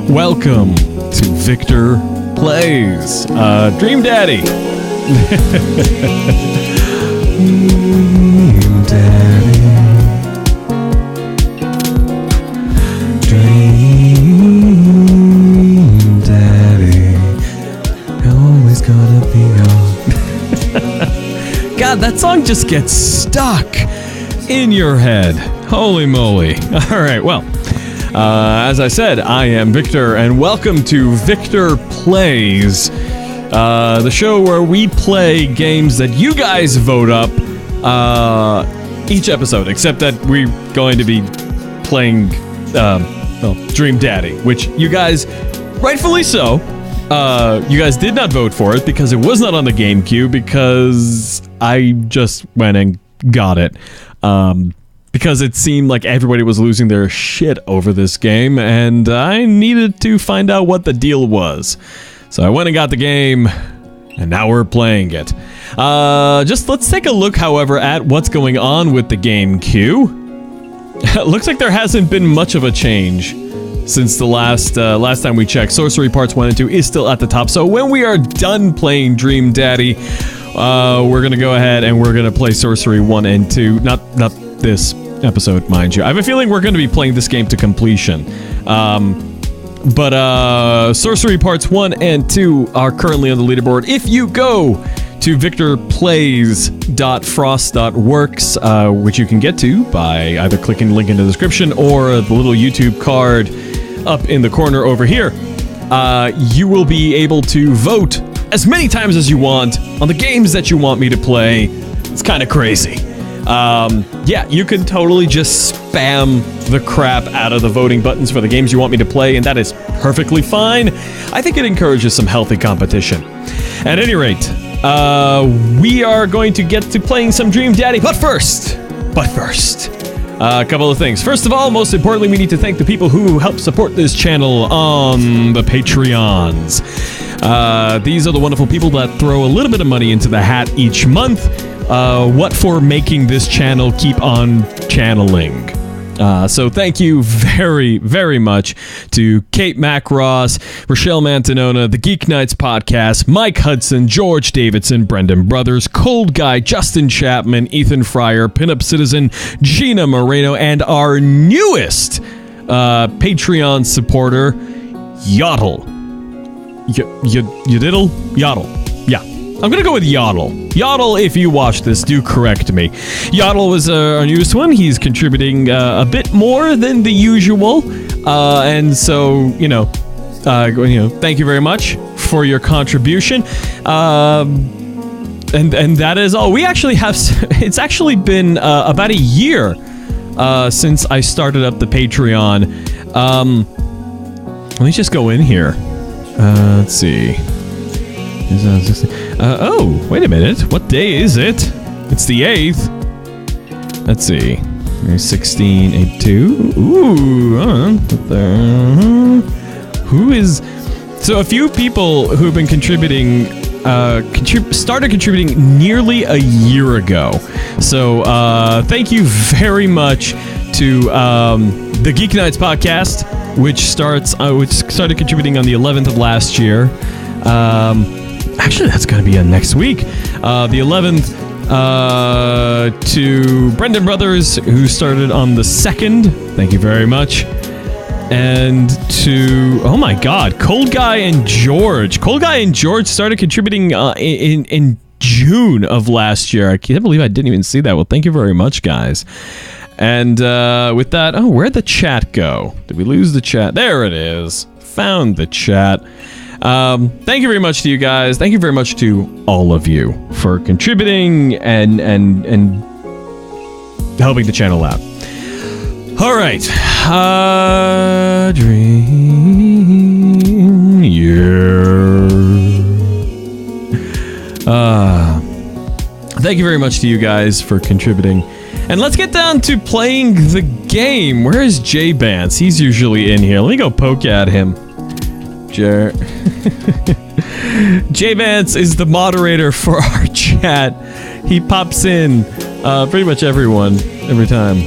Welcome to Victor Plays Dream Daddy. Dream Daddy. Dream Daddy. Always gonna be on. God, that song just gets stuck in your head. Holy moly. All right, well. As I said, I am Victor, and welcome to Victor Plays, the show where we play games that you guys vote up each episode, except that we're going to be playing Dream Daddy, which you guys, rightfully so, you guys did not vote for it because it was not on the game queue because I just went and got it. Because it seemed like everybody was losing their shit over this game, and I needed to find out what the deal was. So I went and got the game, and now we're playing it. Just let's take a look, however, at what's going on with the game queue. Looks like there hasn't been much of a change since the last time we checked. Sorcery Parts 1 and 2 is still at the top, so when we are done playing Dream Daddy, we're gonna go ahead and we're gonna play Sorcery 1 and 2. Not this episode, mind you. I have a feeling we're going to be playing this game to completion. But Sorcery Parts 1 and 2 are currently on the leaderboard. If you go to victorplays.frost.works, which you can get to by either clicking the link in the description or the little YouTube card up in the corner over here, you will be able to vote as many times as you want on the games that you want me to play. It's kind of crazy. Yeah, you can totally just spam the crap out of the voting buttons for the games you want me to play, and that is perfectly fine. I think it encourages some healthy competition. At any rate, we are going to get to playing some Dream Daddy, but first, a couple of things. First of all, most importantly, we need to thank the people who help support this channel on the Patreons. These are the wonderful people that throw a little bit of money into the hat each month. What for making this channel keep on channeling. So thank you very, very much to Kate Macross, Rochelle Mantanona, the Geek Nights Podcast, Mike Hudson, George Davidson, Brendan Brothers, Cold Guy, Justin Chapman, Ethan Fryer, Pinup Citizen, Gina Moreno, and our newest Patreon supporter, Yodel. Yodel? Yodel. Yeah. I'm gonna go with Yodel. Yodel, if you watch this, do correct me. Yodel was our newest one. He's contributing a bit more than the usual, and so thank you very much for your contribution. And that is all. We actually have. It's actually been about a year since I started up the Patreon. Let me just go in here. Let's see. Oh, wait a minute. What day is it? It's the 8th. Let's see. 16, 8, 2. Ooh, who is... So a few people who have been contributing, started contributing nearly a year ago. So, thank you very much to, the Geek Nights Podcast, which started contributing on the 11th of last year. Actually, that's going to be next week. The 11th, to Brendan Brothers, who started on the 2nd. Thank you very much. And to, oh my god, Cold Guy and George. Cold Guy and George started contributing in June of last year. I can't believe I didn't even see that. Well, thank you very much, guys. And with that, oh, where'd the chat go? Did we lose the chat? There it is. Found the chat. Thank you very much to you guys. Thank you very much to all of you for contributing and helping the channel out. All right. Dream year. Thank you very much to you guys for contributing. And let's get down to playing the game. Where is Jay Bance? He's usually in here. Let me go poke at him. Jay Vance is the moderator for our chat. He pops in pretty much every time.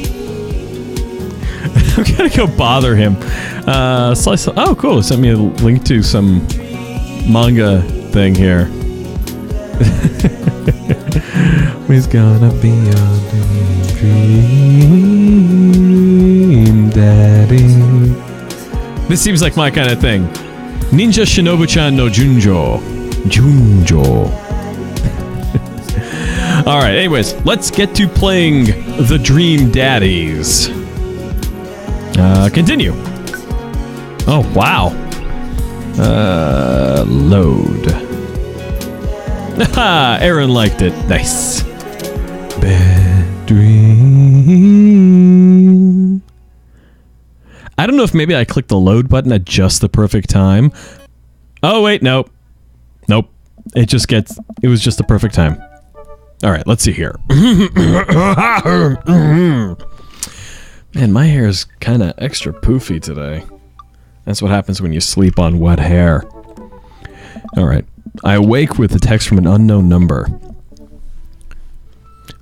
I'm gonna go bother him. Oh, cool. It sent me a link to some manga thing here. We's gonna be your dream daddy. This seems like my kind of thing. Ninja Shinobu-chan no Junjo. Alright, anyways, let's get to playing the Dream Daddies. Continue. Oh, wow. Load. Haha, Aaron liked it. Nice. Bad dream. I don't know if maybe I clicked the load button at just the perfect time. Oh, wait, nope. Nope. It was just the perfect time. Alright, let's see here. Man, my hair is kind of extra poofy today. That's what happens when you sleep on wet hair. Alright. I awake with a text from an unknown number.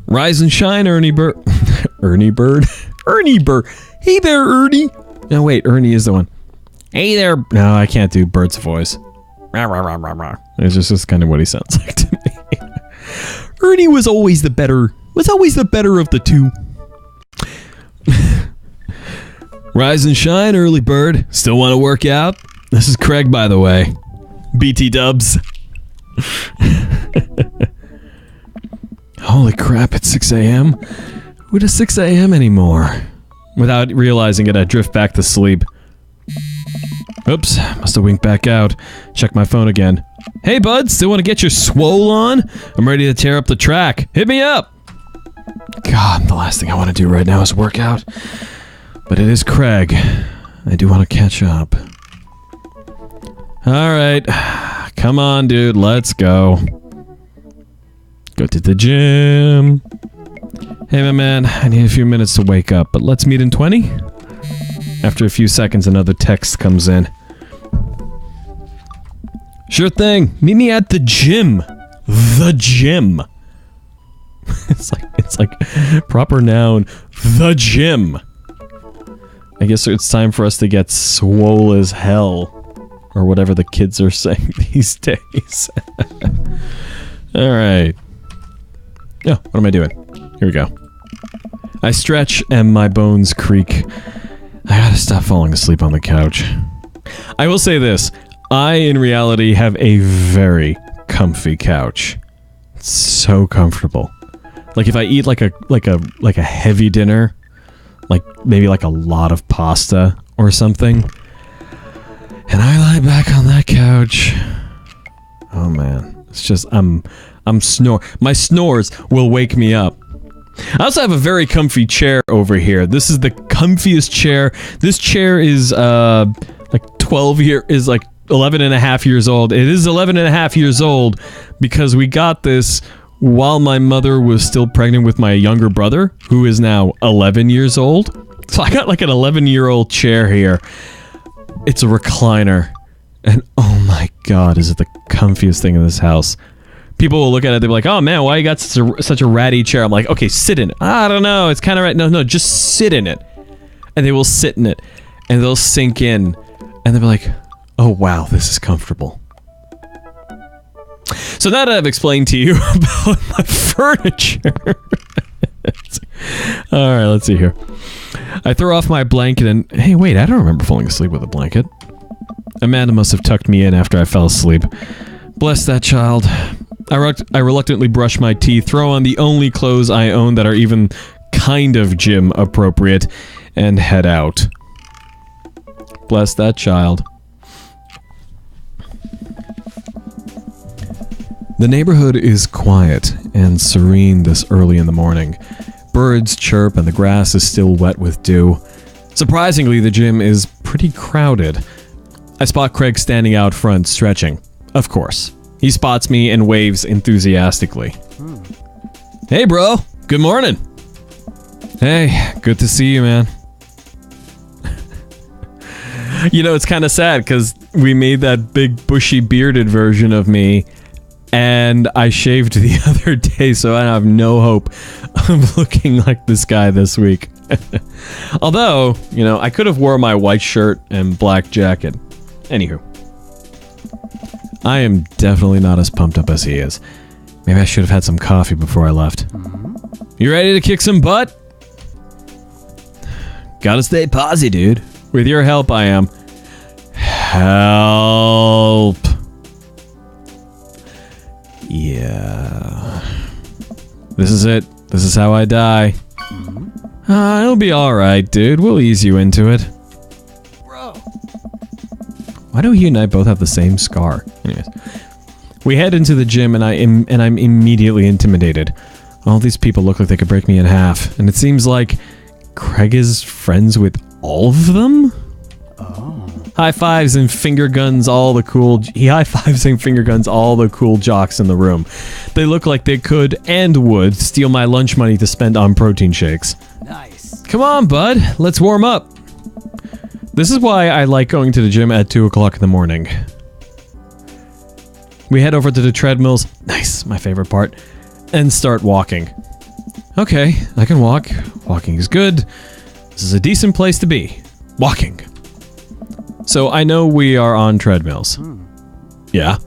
Rise and shine, Ernie Bird. Ernie Bird? Ernie Bird. Hey there, Ernie. No, wait, Ernie is the one. Hey there. No, I can't do Bert's voice. It's just kind of what he sounds like to me. Ernie was always the better of the two. Rise and shine, early bird. Still want to work out? This is Craig, by the way. BT dubs. Holy crap, it's 6 a.m.? Who does 6 a.m. anymore? Without realizing it, I drift back to sleep. Oops, must have winked back out. Check my phone again. Hey bud, still want to get your swole on? I'm ready to tear up the track. Hit me up! God, the last thing I want to do right now is work out. But it is Craig. I do want to catch up. Alright. Come on, dude. Let's go. Go to the gym. Hey, my man. I need a few minutes to wake up, but let's meet in 20? After a few seconds, another text comes in. Sure thing. Meet me at the gym. The gym. It's like proper noun. The gym. I guess it's time for us to get swole as hell. Or whatever the kids are saying these days. Alright. Oh, what am I doing? Here we go. I stretch and my bones creak. I gotta stop falling asleep on the couch. I will say this. I, in reality, have a very comfy couch. It's so comfortable. Like if I eat like a heavy dinner, like maybe like a lot of pasta or something, and I lie back on that couch. Oh man, it's just I'm my snores will wake me up. I also have a very comfy chair over here. This is the comfiest chair. This chair is like 11 and a half years old. It is 11 and a half years old because we got this while my mother was still pregnant with my younger brother, who is now 11 years old. So I got like an 11-year-old chair here. It's a recliner. And oh my god, is it the comfiest thing in this house. People will look at it, they'll be like, oh man, why you got such a ratty chair? I'm like, okay, sit in it. I don't know, it's kind of right. No, just sit in it. And they will sit in it. And they'll sink in. And they'll be like, oh wow, this is comfortable. So now that I've explained to you about my furniture. Alright, let's see here. I throw off my blanket and... Hey, wait, I don't remember falling asleep with a blanket. Amanda must have tucked me in after I fell asleep. Bless that child. I reluctantly brush my teeth, throw on the only clothes I own that are even kind of gym appropriate, and head out. Bless that child. The neighborhood is quiet and serene this early in the morning. Birds chirp and the grass is still wet with dew. Surprisingly, the gym is pretty crowded. I spot Craig standing out front, stretching. Of course. He spots me and waves enthusiastically. Hey bro, good morning. Hey, good to see you, man. You know, it's kind of sad because we made that big bushy bearded version of me and I shaved the other day, so I have no hope of looking like this guy this week. Although, you know, I could have wore my white shirt and black jacket. Anywho. I am definitely not as pumped up as he is. Maybe I should have had some coffee before I left. You ready to kick some butt? Gotta stay posy, dude. With your help, I am. Help. Yeah. This is it. This is how I die. It'll be alright, dude. We'll ease you into it. Bro. Why do he and I both have the same scar? Anyways. We head into the gym and I'm immediately intimidated. All these people look like they could break me in half. And it seems like Craig is friends with all of them? Oh. High fives and finger guns all the cool... He high fives and finger guns all the cool jocks in the room. They look like they could and would steal my lunch money to spend on protein shakes. Nice. Come on, bud. Let's warm up. This is why I like going to the gym at 2 o'clock in the morning. We head over to the treadmills. Nice, my favorite part. And start walking. Okay, I can walk. Walking is good. This is a decent place to be. Walking. So I know we are on treadmills. Yeah.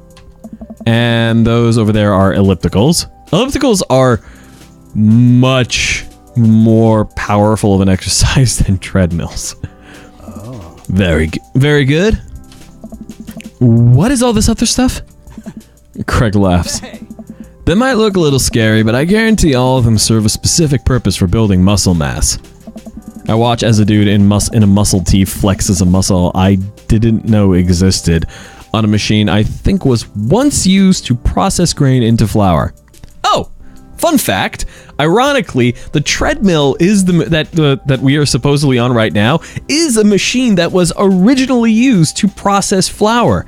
And those over there are ellipticals. Ellipticals are much more powerful of an exercise than treadmills. Oh. Very good. What is all this other stuff? Craig laughs. Hey. That might look a little scary, but I guarantee all of them serve a specific purpose for building muscle mass. I watch as a dude in a muscle tee flexes a muscle I didn't know existed on a machine I think was once used to process grain into flour. Oh, fun fact, ironically, the treadmill is that we are supposedly on right now is a machine that was originally used to process flour.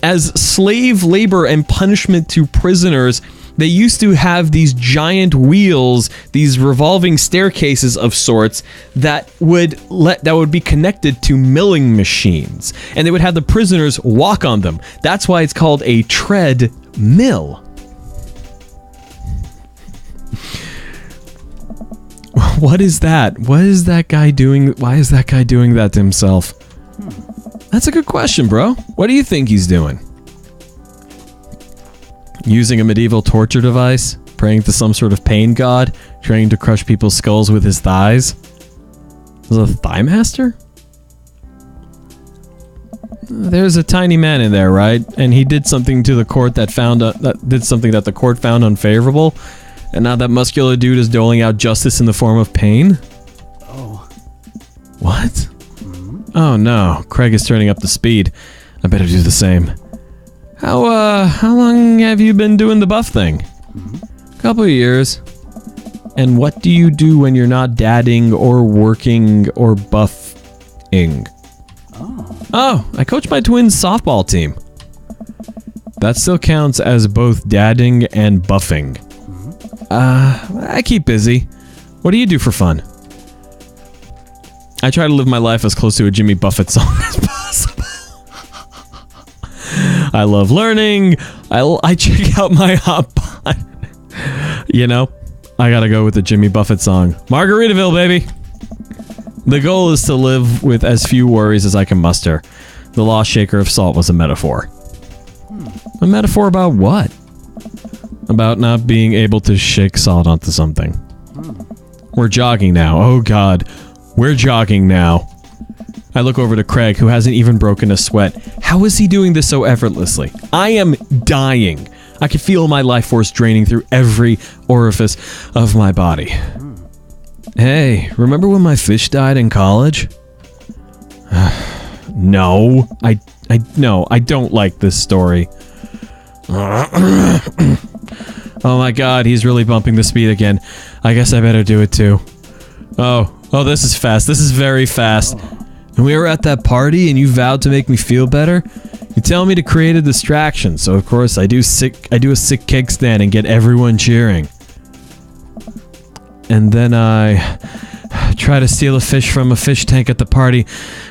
As slave labor and punishment to prisoners, they used to have these giant wheels, these revolving staircases of sorts that would be connected to milling machines, and they would have the prisoners walk on them. That's why it's called a treadmill. What is that? What is that guy doing? Why is that guy doing that to himself? That's a good question, bro. What do you think he's doing? Using a medieval torture device? Praying to some sort of pain god? Trying to crush people's skulls with his thighs? Was it a thigh master? There's a tiny man in there, right? And he did something to the court that did something that the court found unfavorable. And now that muscular dude is doling out justice in the form of pain? Oh. What? Oh no, Craig is turning up the speed. I better do the same. How long have you been doing the buff thing? Couple of years. And what do you do when you're not dadding or working or buffing? Oh, I coach my twins' softball team. That still counts as both dadding and buffing. I keep busy. What do you do for fun? I try to live my life as close to a Jimmy Buffett song as possible. I love learning. I check out my hot pot. You know, I gotta go with the Jimmy Buffett song. Margaritaville, baby. The goal is to live with as few worries as I can muster. The lost shaker of salt was a metaphor. A metaphor about what? About not being able to shake salt onto something. We're jogging now. Oh god. We're jogging now. I look over to Craig, who hasn't even broken a sweat. How is he doing this so effortlessly? I am dying. I can feel my life force draining through every orifice of my body. Hey, remember when my fish died in college? No. No, I don't like this story. Oh my god, he's really bumping the speed again. I guess I better do it too. Oh, this is fast. This is very fast. And we were at that party and you vowed to make me feel better? You tell me to create a distraction, so of course I do a sick kickstand and get everyone cheering. And then I try to steal a fish from a fish tank at the party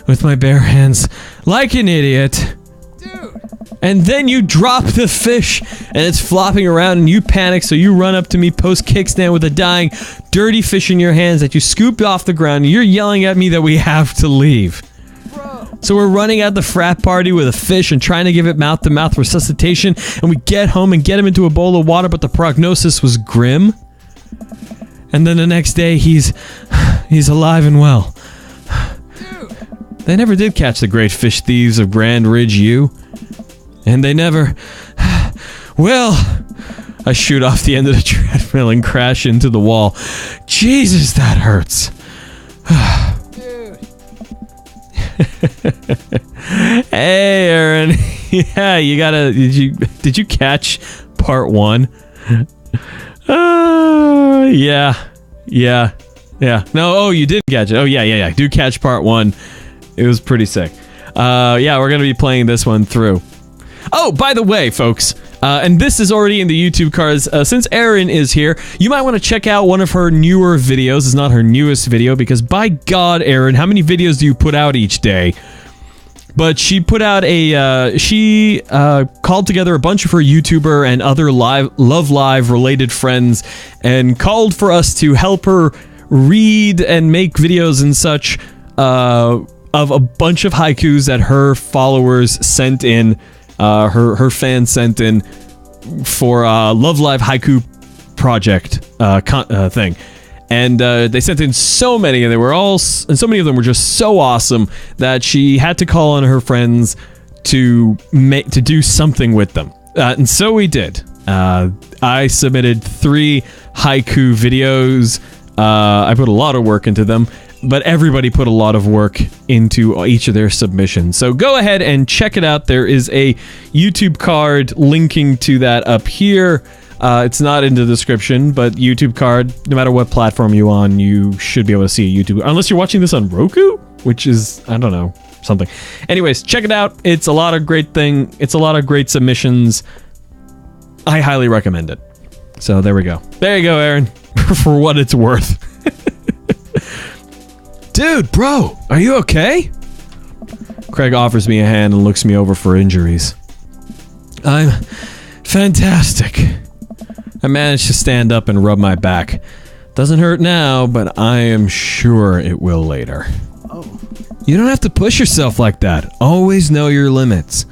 with my bare hands, like an idiot. Dude, And then you drop the fish, and it's flopping around, and you panic, so you run up to me post-kickstand with a dying, dirty fish in your hands that you scooped off the ground, and you're yelling at me that we have to leave. So we're running out the frat party with a fish and trying to give it mouth-to-mouth resuscitation, and we get home and get him into a bowl of water, but the prognosis was grim. And then the next day, he's alive and well. They never did catch the great fish thieves of Grand Ridge U. And they never... Well... I shoot off the end of the treadmill and crash into the wall. Jesus, that hurts. Hey, Aaron. Yeah, you gotta... Did you catch part 1? Yeah. No, oh, you did catch it. Oh, yeah. Do catch part 1. It was pretty sick. Yeah, we're gonna be playing this one through. Oh, by the way, folks, and this is already in the YouTube cards, since Erin is here, you might want to check out one of her newer videos. It's not her newest video, because by God, Erin, how many videos do you put out each day? But she put out a, she called together a bunch of her YouTuber and other Love Live related friends and called for us to help her read and make videos and such of a bunch of haikus that her followers sent in. Her fans sent in for Love Live Haiku project thing, and they sent in so many, and so many of them were just so awesome that she had to call on her friends to do something with them, and so we did. I submitted 3 haiku videos. I put a lot of work into them. But everybody put a lot of work into each of their submissions. So go ahead and check it out. There is a YouTube card linking to that up here. It's not in the description, but YouTube card, no matter what platform you're on, you should be able to see a YouTube. Unless you're watching this on Roku, which is, I don't know, something. Anyways, check it out. It's a lot of great submissions. I highly recommend it. So there we go. There you go, Aaron. For what it's worth. Dude, bro, are you okay? Craig offers me a hand and looks me over for injuries. I'm fantastic. I managed to stand up and rub my back. Doesn't hurt now, but I am sure it will later. Oh. You don't have to push yourself like that. Always know your limits.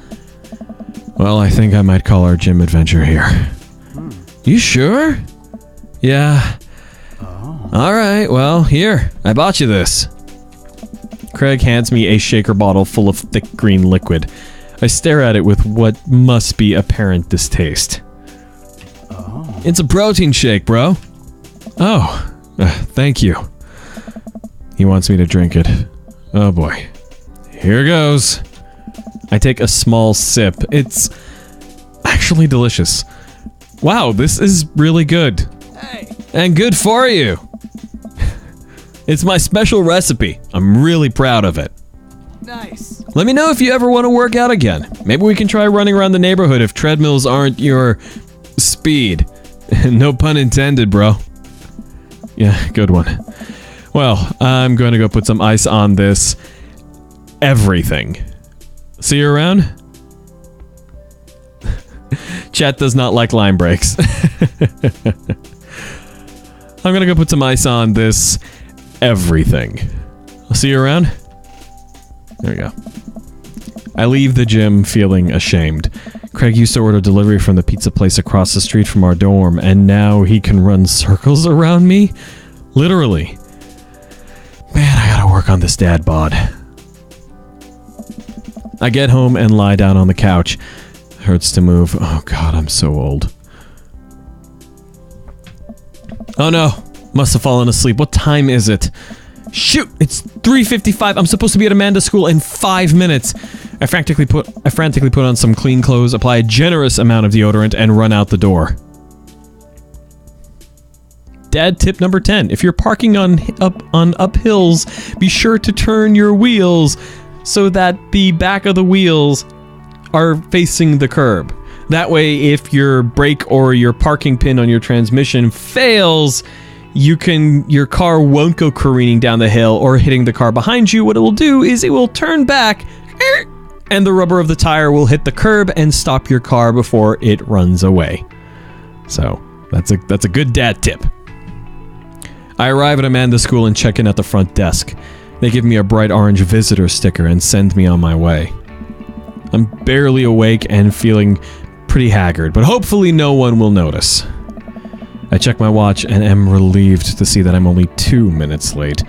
Well, I think I might call our gym adventure here. You sure? Yeah. Oh. Alright, well, here. I bought you this. Craig hands me a shaker bottle full of thick green liquid. I stare at it with what must be apparent distaste. Oh. It's a protein shake, bro. Oh, thank you. He wants me to drink it. Oh boy. Here goes. I take a small sip. It's actually delicious. Wow, this is really good. Hey. And good for you. It's my special recipe. I'm really proud of it. Nice. Let me know if you ever want to work out again. Maybe we can try running around the neighborhood if treadmills aren't your speed. No pun intended, bro. Yeah, good one. Well, I'm going to go put some ice on this everything. See you around? Chat does not like line breaks. I'm gonna go put some ice on this everything. I'll see you around. There we go. I leave the gym feeling ashamed. Craig used to order delivery from the pizza place across the street from our dorm, and now he can run circles around me? Literally. Man, I gotta work on this dad bod. I get home and lie down on the couch. Hurts to move. Oh god, I'm so old. Oh no. Must have fallen asleep. What time is it? Shoot! It's 3:55. I'm supposed to be at Amanda's school in 5 minutes. I frantically put on some clean clothes, apply a generous amount of deodorant, and run out the door. Dad tip number 10. If you're parking on uphills, be sure to turn your wheels so that the back of the wheels are facing the curb. That way, if your brake or your parking pin on your transmission fails, your car won't go careening down the hill or hitting the car behind you. What it will do is it will turn back and the rubber of the tire will hit the curb and stop your car before it runs away. So, that's a good dad tip. I arrive at Amanda's school and check in at the front desk. They give me a bright orange visitor sticker and send me on my way. I'm barely awake and feeling pretty haggard, but hopefully no one will notice. I check my watch and am relieved to see that I'm only 2 minutes late.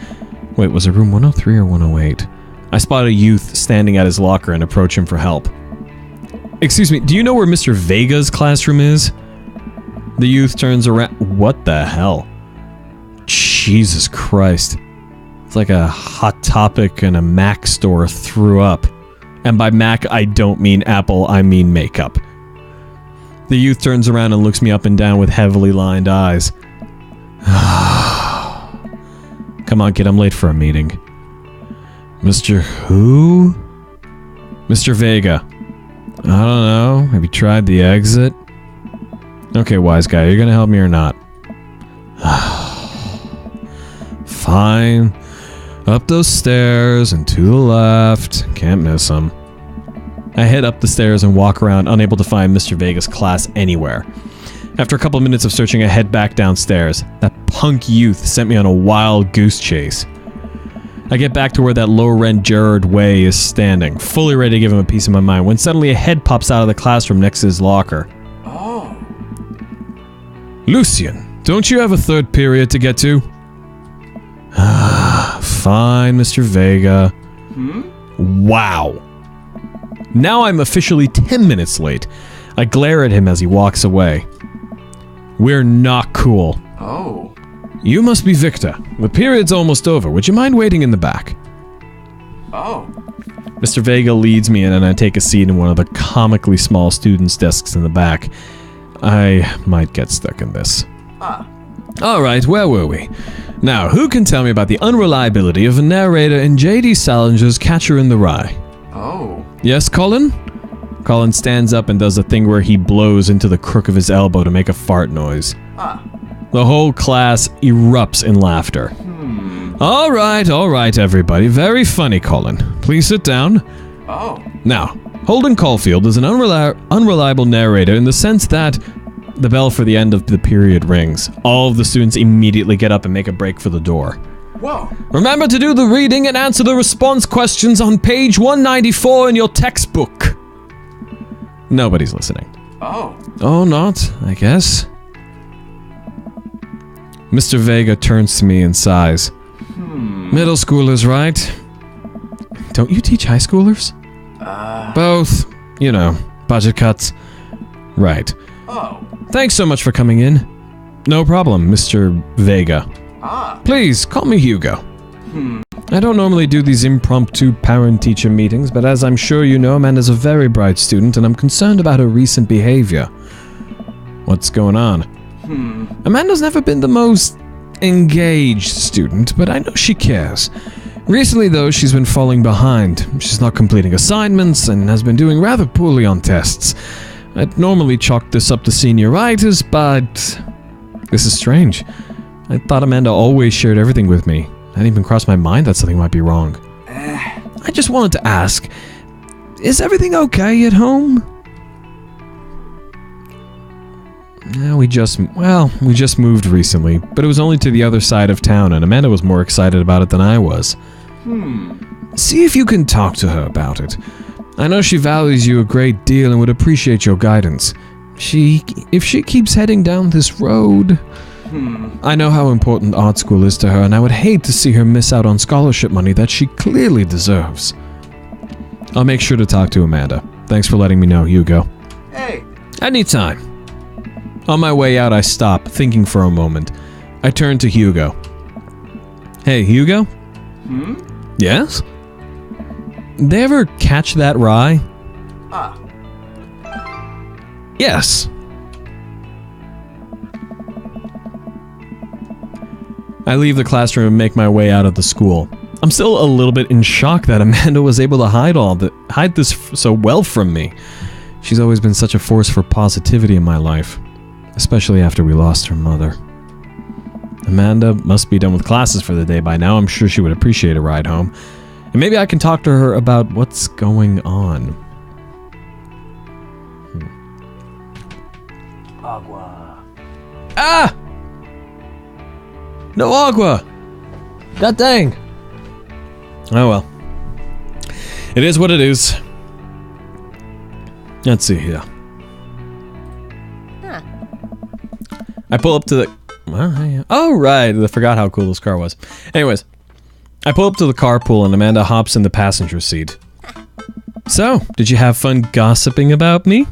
Wait, was it room 103 or 108? I spot a youth standing at his locker and approach him for help. Excuse me, do you know where Mr. Vega's classroom is? The youth turns around. What the hell? Jesus Christ. It's like a Hot Topic and a Mac store threw up. And by Mac, I don't mean Apple, I mean makeup. The youth turns around and looks me up and down with heavily lined eyes. Come on, kid, I'm late for a meeting. Mr. Who? Mr. Vega. I don't know. Have you tried the exit? Okay, wise guy, are you gonna help me or not? Fine. Up those stairs and to the left. Can't miss them. I head up the stairs and walk around, unable to find Mr. Vega's class anywhere. After a couple minutes of searching, I head back downstairs. That punk youth sent me on a wild goose chase. I get back to where that low-rent Gerard Way is standing, fully ready to give him a piece of my mind, when suddenly a head pops out of the classroom next to his locker. Oh. Lucian, don't you have a third period to get to? Fine, Mr. Vega. Wow. Now I'm officially 10 minutes late. I glare at him as he walks away. We're not cool. Oh. You must be Victor. The period's almost over. Would you mind waiting in the back? Oh. Mr. Vega leads me in and I take a seat in one of the comically small students' desks in the back. I might get stuck in this. Alright, where were we? Now, who can tell me about the unreliability of a narrator in J.D. Salinger's Catcher in the Rye? Oh. Yes, Colin? Colin stands up and does a thing where he blows into the crook of his elbow to make a fart noise. The whole class erupts in laughter. All right, everybody. Very funny, Colin. Please sit down. Oh. Now, Holden Caulfield is an unreliable narrator in the sense that the bell for the end of the period rings. All of the students immediately get up and make a break for the door. Whoa. Remember to do the reading and answer the response questions on page 194 in your textbook. Nobody's listening. Oh. Oh, not, I guess. Mr. Vega turns to me and sighs. Middle schoolers, right? Don't you teach high schoolers? Both. You know, budget cuts. Right. Oh. Thanks so much for coming in. No problem, Mr. Vega. Please, call me Hugo. I don't normally do these impromptu parent-teacher meetings, but as I'm sure you know, Amanda's a very bright student, and I'm concerned about her recent behavior. What's going on? Amanda's never been the most engaged student, but I know she cares. Recently, though, she's been falling behind. She's not completing assignments and has been doing rather poorly on tests. I'd normally chalk this up to senioritis, but this is strange. I thought Amanda always shared everything with me. It hadn't even crossed my mind that something might be wrong. I just wanted to ask, is everything okay at home? Yeah, we just moved recently, but it was only to the other side of town, and Amanda was more excited about it than I was. See if you can talk to her about it. I know she values you a great deal and would appreciate your guidance. If she keeps heading down this road... I know how important art school is to her, and I would hate to see her miss out on scholarship money that she clearly deserves. I'll make sure to talk to Amanda. Thanks for letting me know, Hugo. Hey. Anytime. On my way out, I stop, thinking for a moment. I turn to Hugo. Hey, Hugo? Yes? They ever catch that rye? Yes. I leave the classroom and make my way out of the school. I'm still a little bit in shock that Amanda was able to hide this so well from me. She's always been such a force for positivity in my life, especially after we lost her mother. Amanda must be done with classes for the day by now. I'm sure she would appreciate a ride home. And maybe I can talk to her about what's going on. Agua. Ah! No agua! God dang! Oh well. It is what it is. Let's see here. Huh. I pull up to the... Oh, right. I forgot how cool this car was. Anyways, I pull up to the carpool and Amanda hops in the passenger seat. So, did you have fun gossiping about me?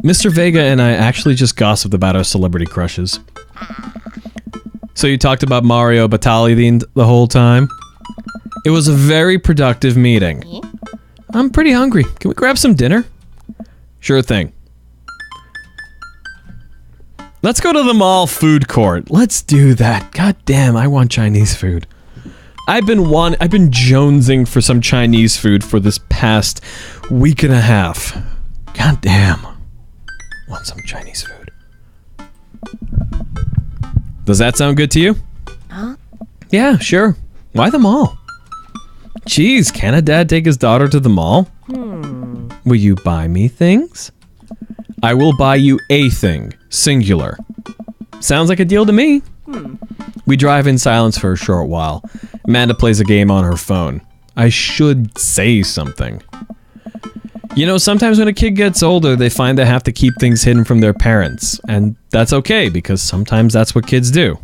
Mr. Vega and I actually just gossiped about our celebrity crushes. So you talked about Mario Batali the whole time? It was a very productive meeting. I'm pretty hungry. Can we grab some dinner? Sure thing. Let's go to the mall food court. Let's do that. God damn, I want Chinese food. I've been jonesing for some Chinese food for this past week and a half. God damn. Want some Chinese food. Does that sound good to you? Huh? Yeah, sure. Why the mall? Jeez, can a dad take his daughter to the mall? Will you buy me things? I will buy you a thing. Singular. Sounds like a deal to me. We drive in silence for a short while. Amanda plays a game on her phone. I should say something. You know, sometimes when a kid gets older, they find they have to keep things hidden from their parents. And that's okay, because sometimes that's what kids do.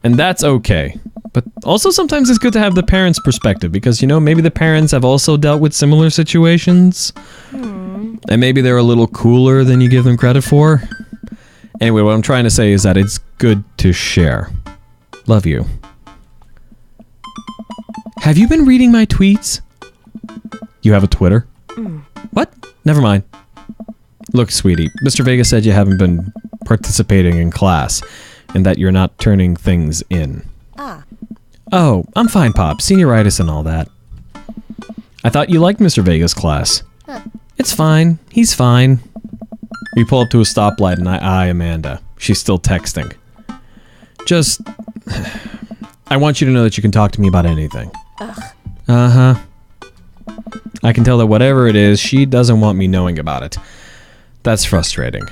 And that's okay. But also sometimes it's good to have the parents' perspective, because, you know, maybe the parents have also dealt with similar situations. And maybe they're a little cooler than you give them credit for. Anyway, what I'm trying to say is that it's good to share. Love you. Have you been reading my tweets? You have a Twitter? What? Never mind. Look, sweetie, Mr. Vega said you haven't been participating in class, and that you're not turning things in. Oh, I'm fine, Pop. Senioritis and all that. I thought you liked Mr. Vega's class. It's fine. He's fine. We pull up to a stoplight and I eye Amanda. She's still texting. Just... I want you to know that you can talk to me about anything. Uh-huh. I can tell that whatever it is, she doesn't want me knowing about it. That's frustrating.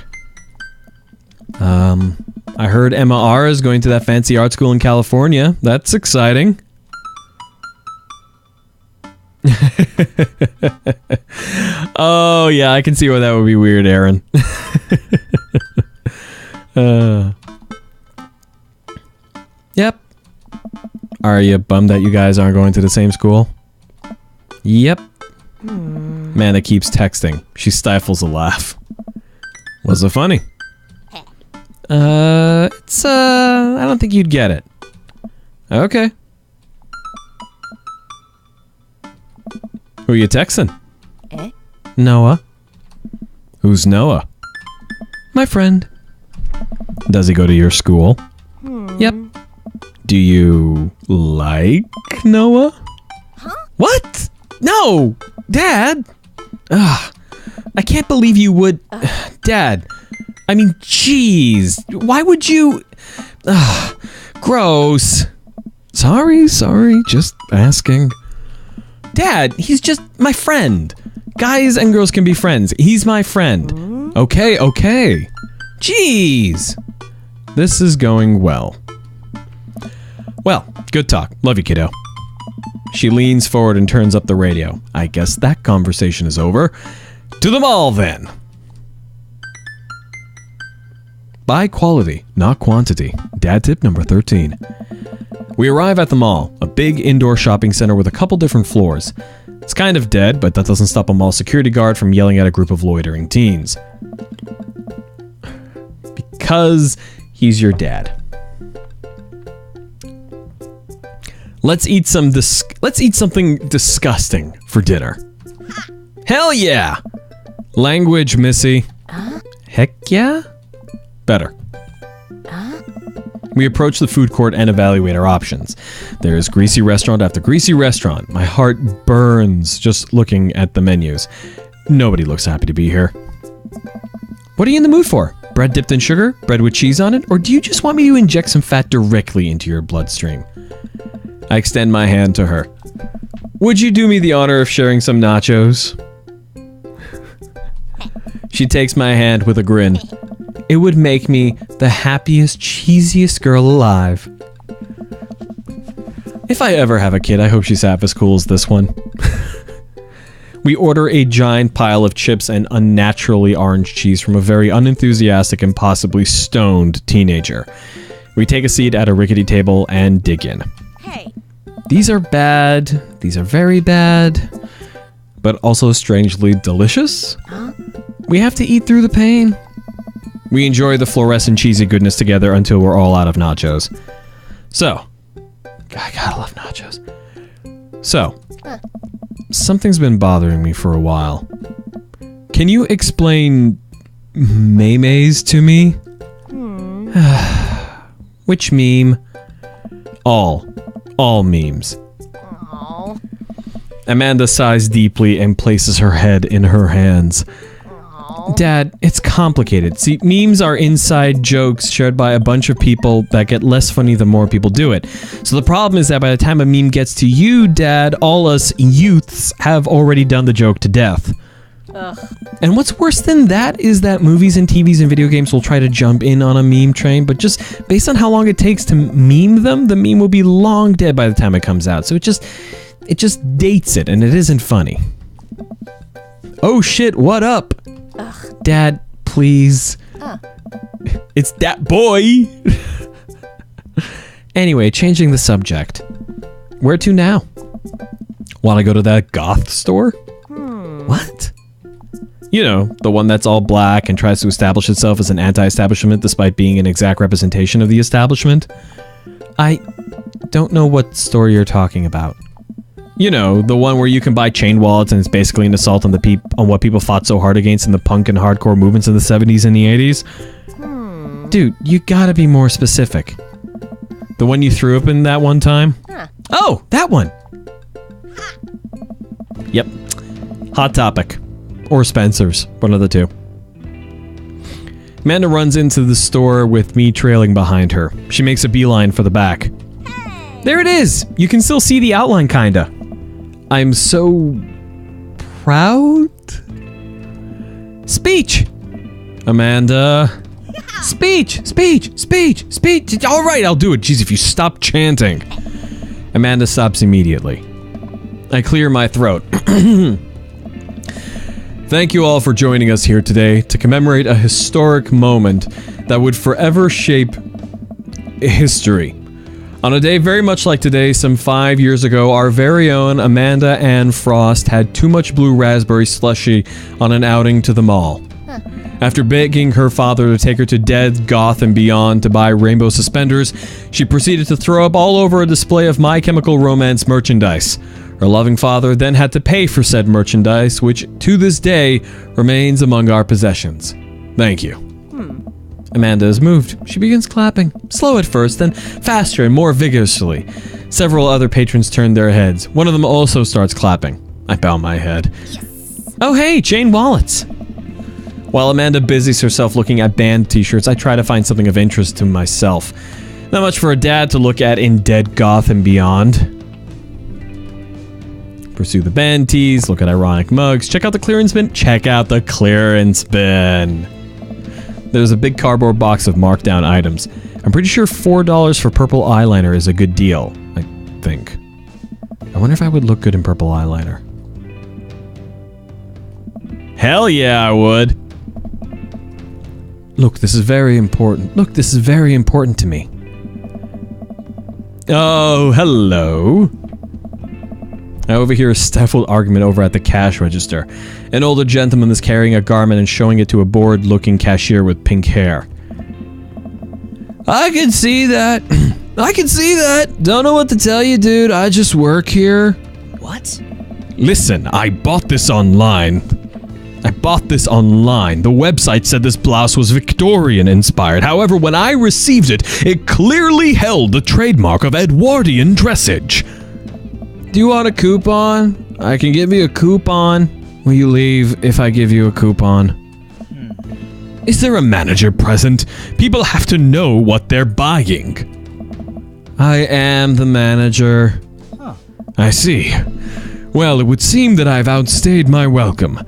I heard Emma R. is going to that fancy art school in California. That's exciting. Oh, yeah, I can see why that would be weird, Aaron. Yep. Are you bummed that you guys aren't going to the same school? Yep. Amanda keeps texting. She stifles a laugh. Was it funny? I don't think you'd get it. Okay. Who are you texting? Noah. Who's Noah? My friend. Does he go to your school? Yep. Do you like Noah? What? No! Dad! Ugh. I can't believe you would... Dad. I mean, jeez. Why would you... Ugh. Gross. Sorry. Just asking. Dad, he's just my friend. Guys and girls can be friends. He's my friend. Okay. Jeez. This is going well. Well, good talk. Love you, kiddo. She leans forward and turns up the radio. I guess that conversation is over. To the mall, then. Buy quality, not quantity. Dad tip number 13. We arrive at the mall, a big indoor shopping center with a couple different floors. It's kind of dead, but that doesn't stop a mall security guard from yelling at a group of loitering teens. Because he's your dad. Let's eat something disgusting for dinner. Hell yeah! Language, Missy. Heck yeah? Better. We approach the food court and evaluate our options. There's greasy restaurant after greasy restaurant. My heart burns just looking at the menus. Nobody looks happy to be here. What are you in the mood for? Bread dipped in sugar? Bread with cheese on it? Or do you just want me to inject some fat directly into your bloodstream? I extend my hand to her. Would you do me the honor of sharing some nachos? She takes my hand with a grin. It would make me the happiest, cheesiest girl alive. If I ever have a kid, I hope she's half as cool as this one. We order a giant pile of chips and unnaturally orange cheese from a very unenthusiastic and possibly stoned teenager. We take a seat at a rickety table and dig in. Hey. These are bad. These are very bad. But also strangely delicious. Huh? We have to eat through the pain. We enjoy the fluorescent cheesy goodness together until we're all out of nachos. So, I gotta love nachos. So, something's been bothering me for a while. Can you explain memes to me? Which meme? All memes. Oh. Amanda sighs deeply and places her head in her hands. Dad, it's complicated. See, memes are inside jokes shared by a bunch of people that get less funny the more people do it. So the problem is that by the time a meme gets to you, Dad, all us youths have already done the joke to death. Ugh. And what's worse than that is that movies and TVs and video games will try to jump in on a meme train, but just based on how long it takes to meme them, the meme will be long dead by the time it comes out. So it just dates it, and it isn't funny. Oh shit, what up? Ugh. Dad, please. It's that boy. Anyway, changing the subject. Where to now? Want to go to that goth store? What? You know, the one that's all black and tries to establish itself as an anti-establishment despite being an exact representation of the establishment? I don't know what store you're talking about. You know, the one where you can buy chain wallets and it's basically an assault on on what people fought so hard against in the punk and hardcore movements of the 70s and the 80s? Dude, you gotta be more specific. The one you threw up in that one time? Huh. Oh, that one! Yep. Hot Topic. Or Spencer's. One of the two. Amanda runs into the store with me trailing behind her. She makes a beeline for the back. Hey. There it is! You can still see the outline, kinda. I'm so proud? Speech! Amanda. Speech! Alright, I'll do it. Jeez, if you stop chanting. Amanda stops immediately. I clear my throat. Thank you all for joining us here today to commemorate a historic moment that would forever shape history. On a day very much like today, some 5 years ago, our very own Amanda Ann Frost had too much blue raspberry slushy on an outing to the mall. After begging her father to take her to Dead, Goth, and Beyond to buy rainbow suspenders, she proceeded to throw up all over a display of My Chemical Romance merchandise. Her loving father then had to pay for said merchandise, which to this day remains among our possessions. Thank you. Amanda is moved. She begins clapping, slow at first, then faster and more vigorously. Several other patrons turn their heads. One of them also starts clapping. I bow my head. Yes. Oh hey, chain wallets! While Amanda busies herself looking at band t-shirts, I try to find something of interest to myself. Not much for a dad to look at in Dead, Goth, and Beyond. Pursue the band tees, look at ironic mugs, check out the clearance bin. Check out the clearance bin! There's a big cardboard box of markdown items. I'm pretty sure $4 for purple eyeliner is a good deal, I think. I wonder if I would look good in purple eyeliner. Hell yeah, I would! Look, this is very important. Look, this is very important to me. Oh, hello. I overhear a stifled argument over at the cash register. An older gentleman is carrying a garment and showing it to a bored-looking cashier with pink hair. I can see that. I can see that. Don't know what to tell you, dude. I just work here. What? Listen, I bought this online. The website said this blouse was Victorian-inspired. However, when I received it, it clearly held the trademark of Edwardian dressage. Do you want a coupon? I can give you a coupon. Will you leave if I give you a coupon? Is there a manager present? People have to know what they're buying. I am the manager. Huh. I see. Well, it would seem that I've outstayed my welcome.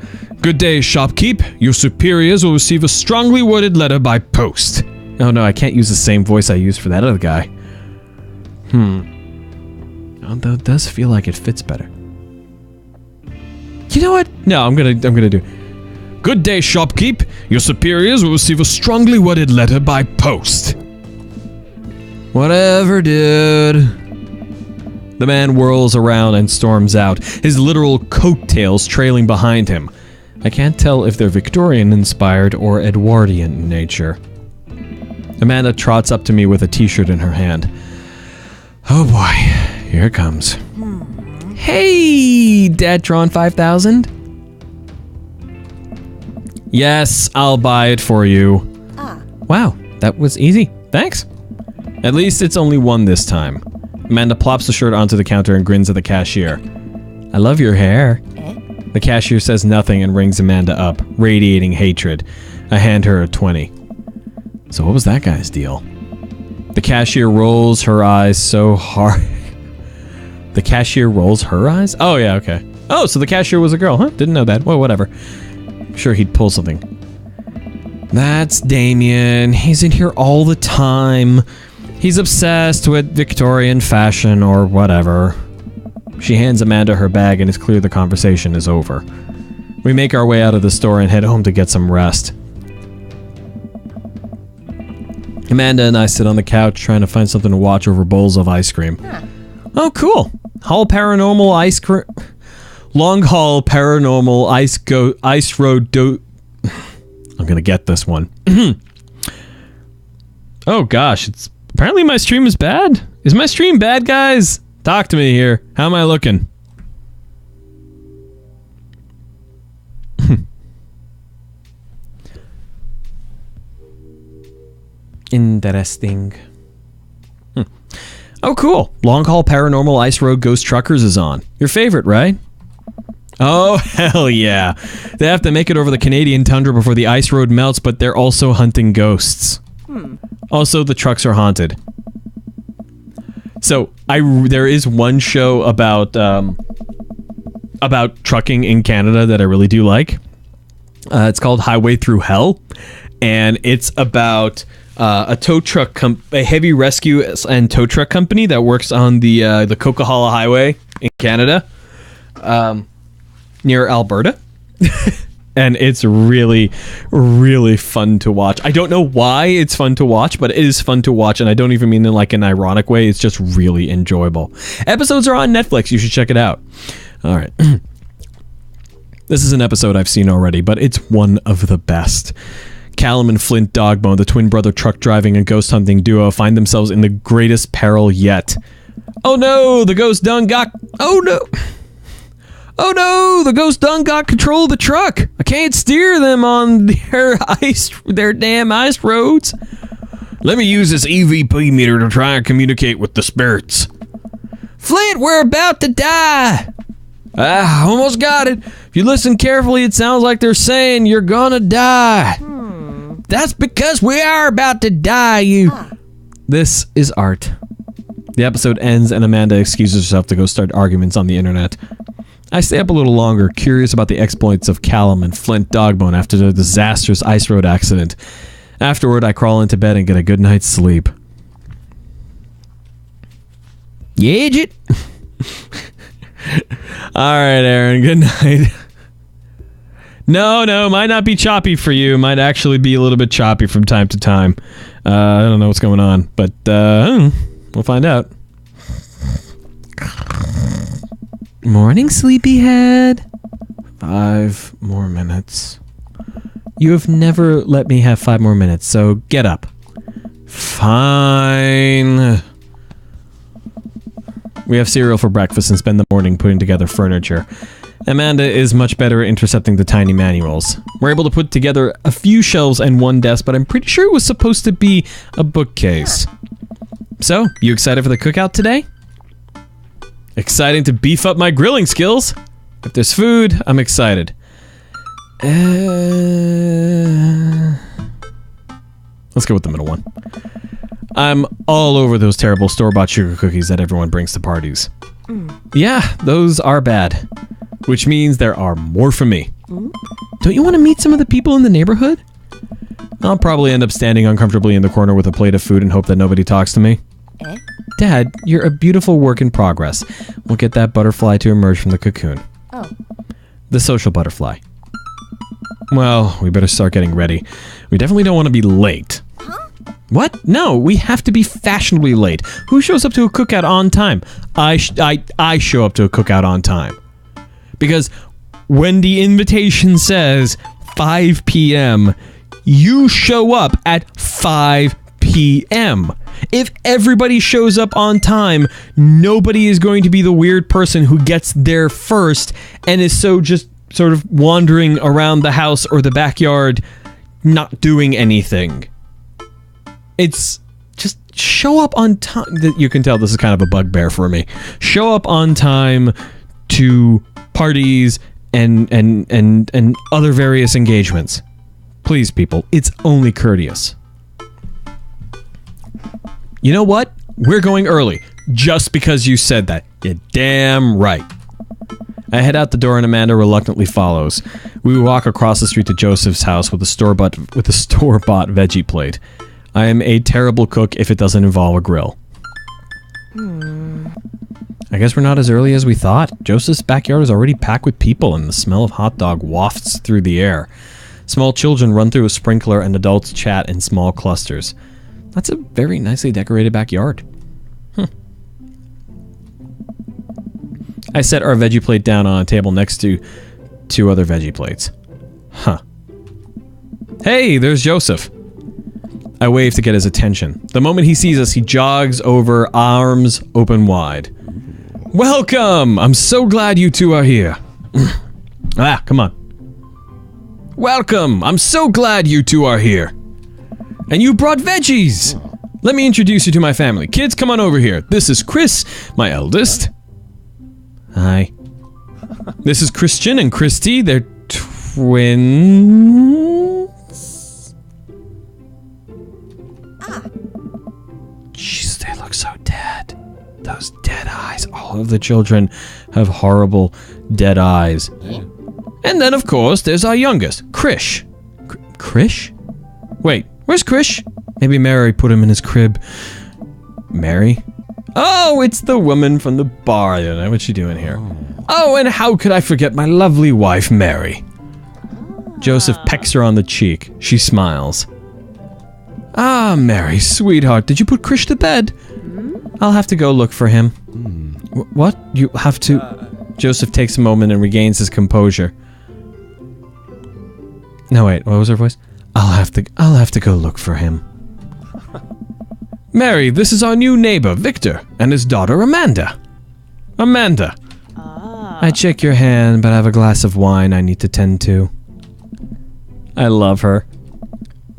Good day, shopkeep. Your superiors will receive a strongly worded letter by post. Oh no, I can't use the same voice I used for that other guy. Although it does feel like it fits better. You know what? No, I'm gonna do. Good day, shopkeep. Your superiors will receive a strongly worded letter by post. Whatever, dude. The man whirls around and storms out, his literal coattails trailing behind him. I can't tell if they're Victorian-inspired or Edwardian in nature. Amanda trots up to me with a t-shirt in her hand. Oh boy, here it comes. Hey, Datron 5000. Yes, I'll buy it for you. Wow, that was easy. Thanks. At least it's only one this time. Amanda plops the shirt onto the counter and grins at the cashier. I love your hair. The cashier says nothing and rings Amanda up, radiating hatred. I hand her a 20. So what was that guy's deal? The cashier rolls her eyes so hard. The cashier rolls her eyes? Oh yeah, okay. Oh, so the cashier was a girl, huh? Didn't know that. Well, whatever. I'm sure he'd pull something. That's Damien. He's in here all the time. He's obsessed with Victorian fashion or whatever. She hands Amanda her bag and it's clear the conversation is over. We make our way out of the store and head home to get some rest. Amanda and I sit on the couch trying to find something to watch over bowls of ice cream. Oh, cool. Long haul paranormal ice road I'm gonna get this one. Oh gosh, apparently my stream is bad. Is my stream bad, guys? Talk to me here. How am I looking? Interesting. Oh, cool. Long Haul Paranormal Ice Road Ghost Truckers is on. Your favorite, right? Oh, hell yeah. They have to make it over the Canadian tundra before the ice road melts, but they're also hunting ghosts. Also, the trucks are haunted. So, there is one show about trucking in Canada that I really do like. It's called Highway Through Hell, and it's about a tow truck a heavy rescue and tow truck company that works on the Coquihalla Highway in Canada, near Alberta. And it's really, really fun to watch. I don't know why it's fun to watch, but it is fun to watch, and I don't even mean in like an ironic way. It's just really enjoyable. Episodes are on Netflix. You should check it out. All right. This is an episode I've seen already, but it's one of the best. Callum and Flint Dogbone, the twin brother truck driving and ghost hunting duo, find themselves in the greatest peril yet. Oh no, the ghost done got... Oh no! Oh no, the ghost done got control of the truck. I can't steer them on their damn ice roads. Let me use this EVP meter to try and communicate with the spirits. Flint, we're about to die. Almost got it. If you listen carefully, it sounds like they're saying you're gonna die. That's because we are about to die, you. This is art. The episode ends and Amanda excuses herself to go start arguments on the internet. I stay up a little longer, curious about the exploits of Callum and Flint Dogbone after their disastrous ice road accident. Afterward, I crawl into bed and get a good night's sleep. Yidget! Alright, Aaron, good night. No, might not be choppy for you. Might actually be a little bit choppy from time to time. I don't know what's going on, but we'll find out. Morning, sleepyhead. 5 more minutes. You have never let me have 5 more minutes, so get up. Fine. We have cereal for breakfast and spend the morning putting together furniture. Amanda is much better at intercepting the tiny manuals. We're able to put together a few shelves and one desk, but I'm pretty sure it was supposed to be a bookcase. So, you excited for the cookout today? Exciting to beef up my grilling skills. If there's food, I'm excited. Let's go with the middle one. I'm all over those terrible store-bought sugar cookies that everyone brings to parties. Yeah, those are bad. Which means there are more for me. Don't you want to meet some of the people in the neighborhood? I'll probably end up standing uncomfortably in the corner with a plate of food and hope that nobody talks to me. Dad, you're a beautiful work in progress. We'll get that butterfly to emerge from the cocoon. Oh. The social butterfly. Well, we better start getting ready. We definitely don't want to be late. What? No, we have to be fashionably late. Who shows up to a cookout on time? I show up to a cookout on time. Because when the invitation says 5 p.m., you show up at 5 p.m. If everybody shows up on time, nobody is going to be the weird person who gets there first and is so just sort of wandering around the house or the backyard, not doing anything. It's just show up on time. You can tell this is kind of a bugbear for me. Show up on time to parties and other various engagements. Please, people, it's only courteous. You know what? We're going early, just because you said that. You're damn right. I head out the door and Amanda reluctantly follows. We walk across the street to Joseph's house with a store-bought veggie plate. I am a terrible cook if it doesn't involve a grill. I guess we're not as early as we thought. Joseph's backyard is already packed with people and the smell of hot dog wafts through the air. Small children run through a sprinkler and adults chat in small clusters. That's a very nicely decorated backyard. I set our veggie plate down on a table next to 2 other veggie plates. Hey, there's Joseph. I wave to get his attention. The moment he sees us, he jogs over, arms open wide. Welcome! I'm so glad you two are here. Come on. Welcome! I'm so glad you two are here. And you brought veggies! Let me introduce you to my family. Kids, come on over here. This is Chris, my eldest. Hi. This is Christian and Christy. They're twins. Jeez, they look so dead. Those dead eyes. All of the children have horrible dead eyes. And then, of course, there's our youngest, Krish. Krish? Wait, where's Krish? Maybe Mary put him in his crib. Mary? Oh, it's the woman from the bar. I don't know what she doing here. Oh, and how could I forget my lovely wife, Mary? Joseph pecks her on the cheek. She smiles. Ah, Mary, sweetheart, did you put Krish to bed? I'll have to go look for him. What? You have to... Joseph takes a moment and regains his composure. No, wait, what was her voice? I'll have to go look for him. Mary, this is our new neighbor, Victor, and his daughter, Amanda. Amanda. I check your hand, but I have a glass of wine I need to tend to. I love her.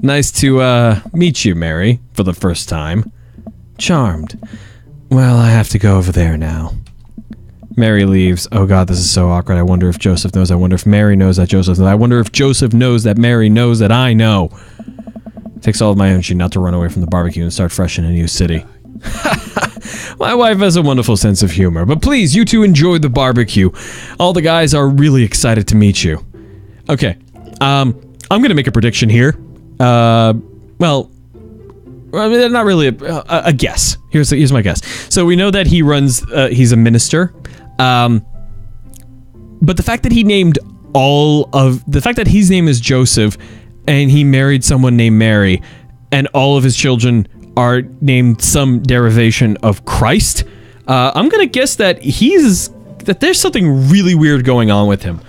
Nice to, meet you, Mary, for the first time. Charmed. Well, I have to go over there now. Mary leaves. Oh god, this is so awkward. I wonder if Joseph knows. I wonder if Mary knows that Joseph knows. I wonder if Joseph knows that Mary knows that I know. It takes all of my energy not to run away from the barbecue and start fresh in a new city. My wife has a wonderful sense of humor. But please, you two enjoy the barbecue. All the guys are really excited to meet you. Okay. I'm gonna make a prediction here. Well, I mean, not really a guess. Here's my guess. So we know that he runs, he's a minister. But the fact that he named the fact that his name is Joseph and he married someone named Mary and all of his children are named some derivation of Christ, I'm gonna guess that there's something really weird going on with him.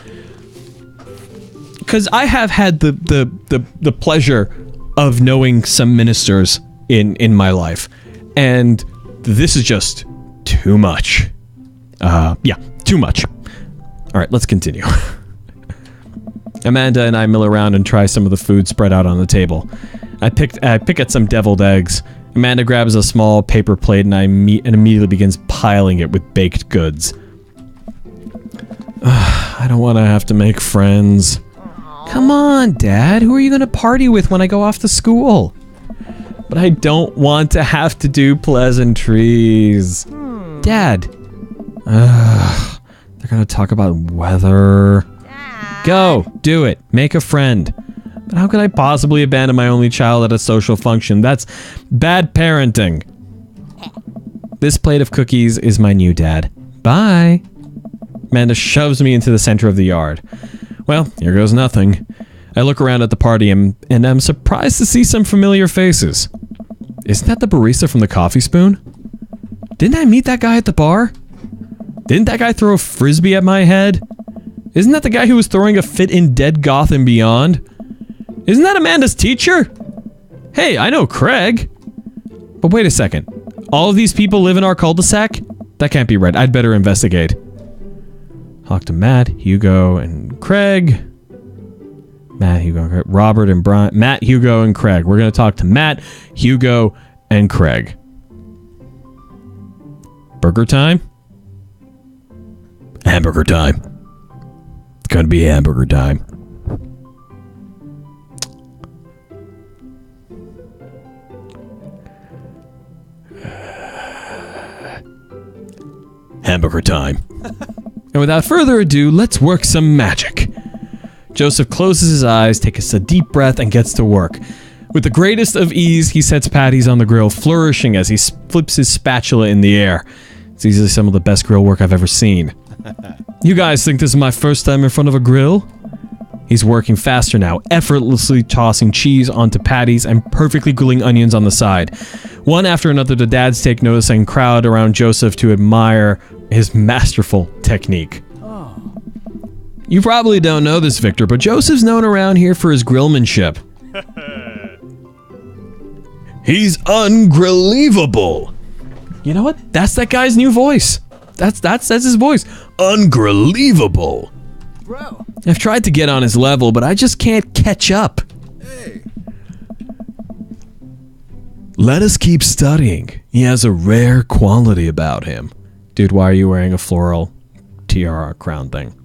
Because I have had the pleasure of knowing some ministers in my life, and this is just too much. Yeah, too much. All right, let's continue. Amanda and I mill around and try some of the food spread out on the table. I pick at some deviled eggs. Amanda grabs a small paper plate and immediately begins piling it with baked goods. I don't want to have to make friends. Come on, Dad. Who are you going to party with when I go off to school? But I don't want to have to do pleasantries. Dad, They're gonna talk about weather. Dad. Go, do it. Make a friend. But how could I possibly abandon my only child at a social function? That's bad parenting. This plate of cookies is my new dad. Bye. Amanda shoves me into the center of the yard. Well, here goes nothing. I look around at the party and I'm surprised to see some familiar faces. Isn't that the barista from the Coffee Spoon? Didn't I meet that guy at the bar? Didn't that guy throw a frisbee at my head? Isn't that the guy who was throwing a fit in Dead Goth and Beyond? Isn't that Amanda's teacher? Hey, I know Craig. But wait a second. All of these people live in our cul-de-sac? That can't be right. I'd better investigate. Talk to Matt, Hugo, and Craig. Matt, Hugo, and Craig. Robert and Brian. Matt, Hugo, and Craig. We're going to talk to Matt, Hugo, and Craig. Burger time? Hamburger time. It's going to be hamburger time. Hamburger time. And without further ado, let's work some magic. Joseph closes his eyes, takes a deep breath, and gets to work. With the greatest of ease, he sets patties on the grill, flourishing as he flips his spatula in the air. It's easily some of the best grill work I've ever seen. You guys think this is my first time in front of a grill? He's working faster now, effortlessly tossing cheese onto patties and perfectly grilling onions on the side. One after another, the dads take notice and crowd around Joseph to admire his masterful technique. You probably don't know this, Victor, but Joseph's known around here for his grillmanship. He's ungrillevable. You know what? That's that guy's new voice. That's his voice. Ungrillevable. Bro. I've tried to get on his level, but I just can't catch up. Hey. Let us keep studying. He has a rare quality about him. Dude, why are you wearing a floral tiara crown thing?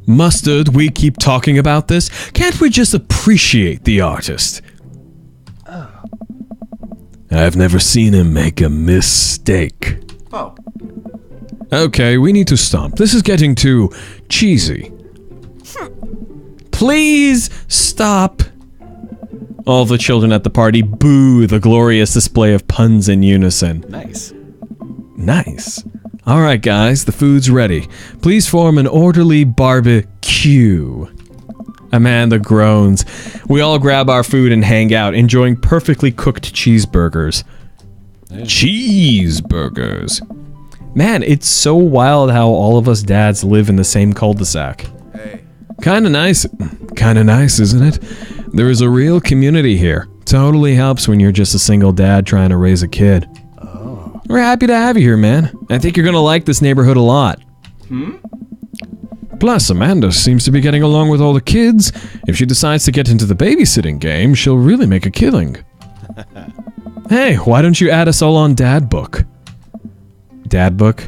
Mustard, we keep talking about this. Can't we just appreciate the artist? I've never seen him make a mistake. Oh. Okay, we need to stop. This is getting too cheesy. Please stop. All the children at the party boo the glorious display of puns in unison. Nice. Nice. All right, guys, the food's ready. Please form an orderly barbecue. Amanda groans. We all grab our food and hang out, enjoying perfectly cooked cheeseburgers. Cheeseburgers. Man, it's so wild how all of us dads live in the same cul-de-sac. Hey. Kinda nice, isn't it? There is a real community here. Totally helps when you're just a single dad trying to raise a kid. Oh. We're happy to have you here, man. I think you're gonna like this neighborhood a lot. Plus, Amanda seems to be getting along with all the kids. If she decides to get into the babysitting game, she'll really make a killing. Hey, why don't you add us all on Dad Book? Dad Book?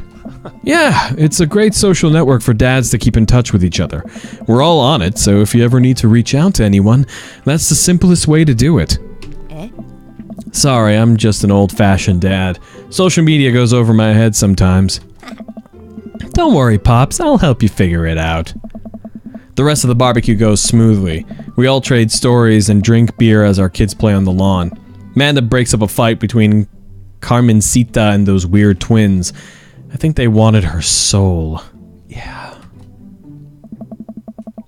Yeah, it's a great social network for dads to keep in touch with each other. We're all on it, so if you ever need to reach out to anyone, that's the simplest way to do it. Sorry, I'm just an old-fashioned dad. Social media goes over my head sometimes. Don't worry, Pops, I'll help you figure it out. The rest of the barbecue goes smoothly. We all trade stories and drink beer as our kids play on the lawn. Amanda breaks up a fight between Carmencita and those weird twins. I think they wanted her soul. Yeah.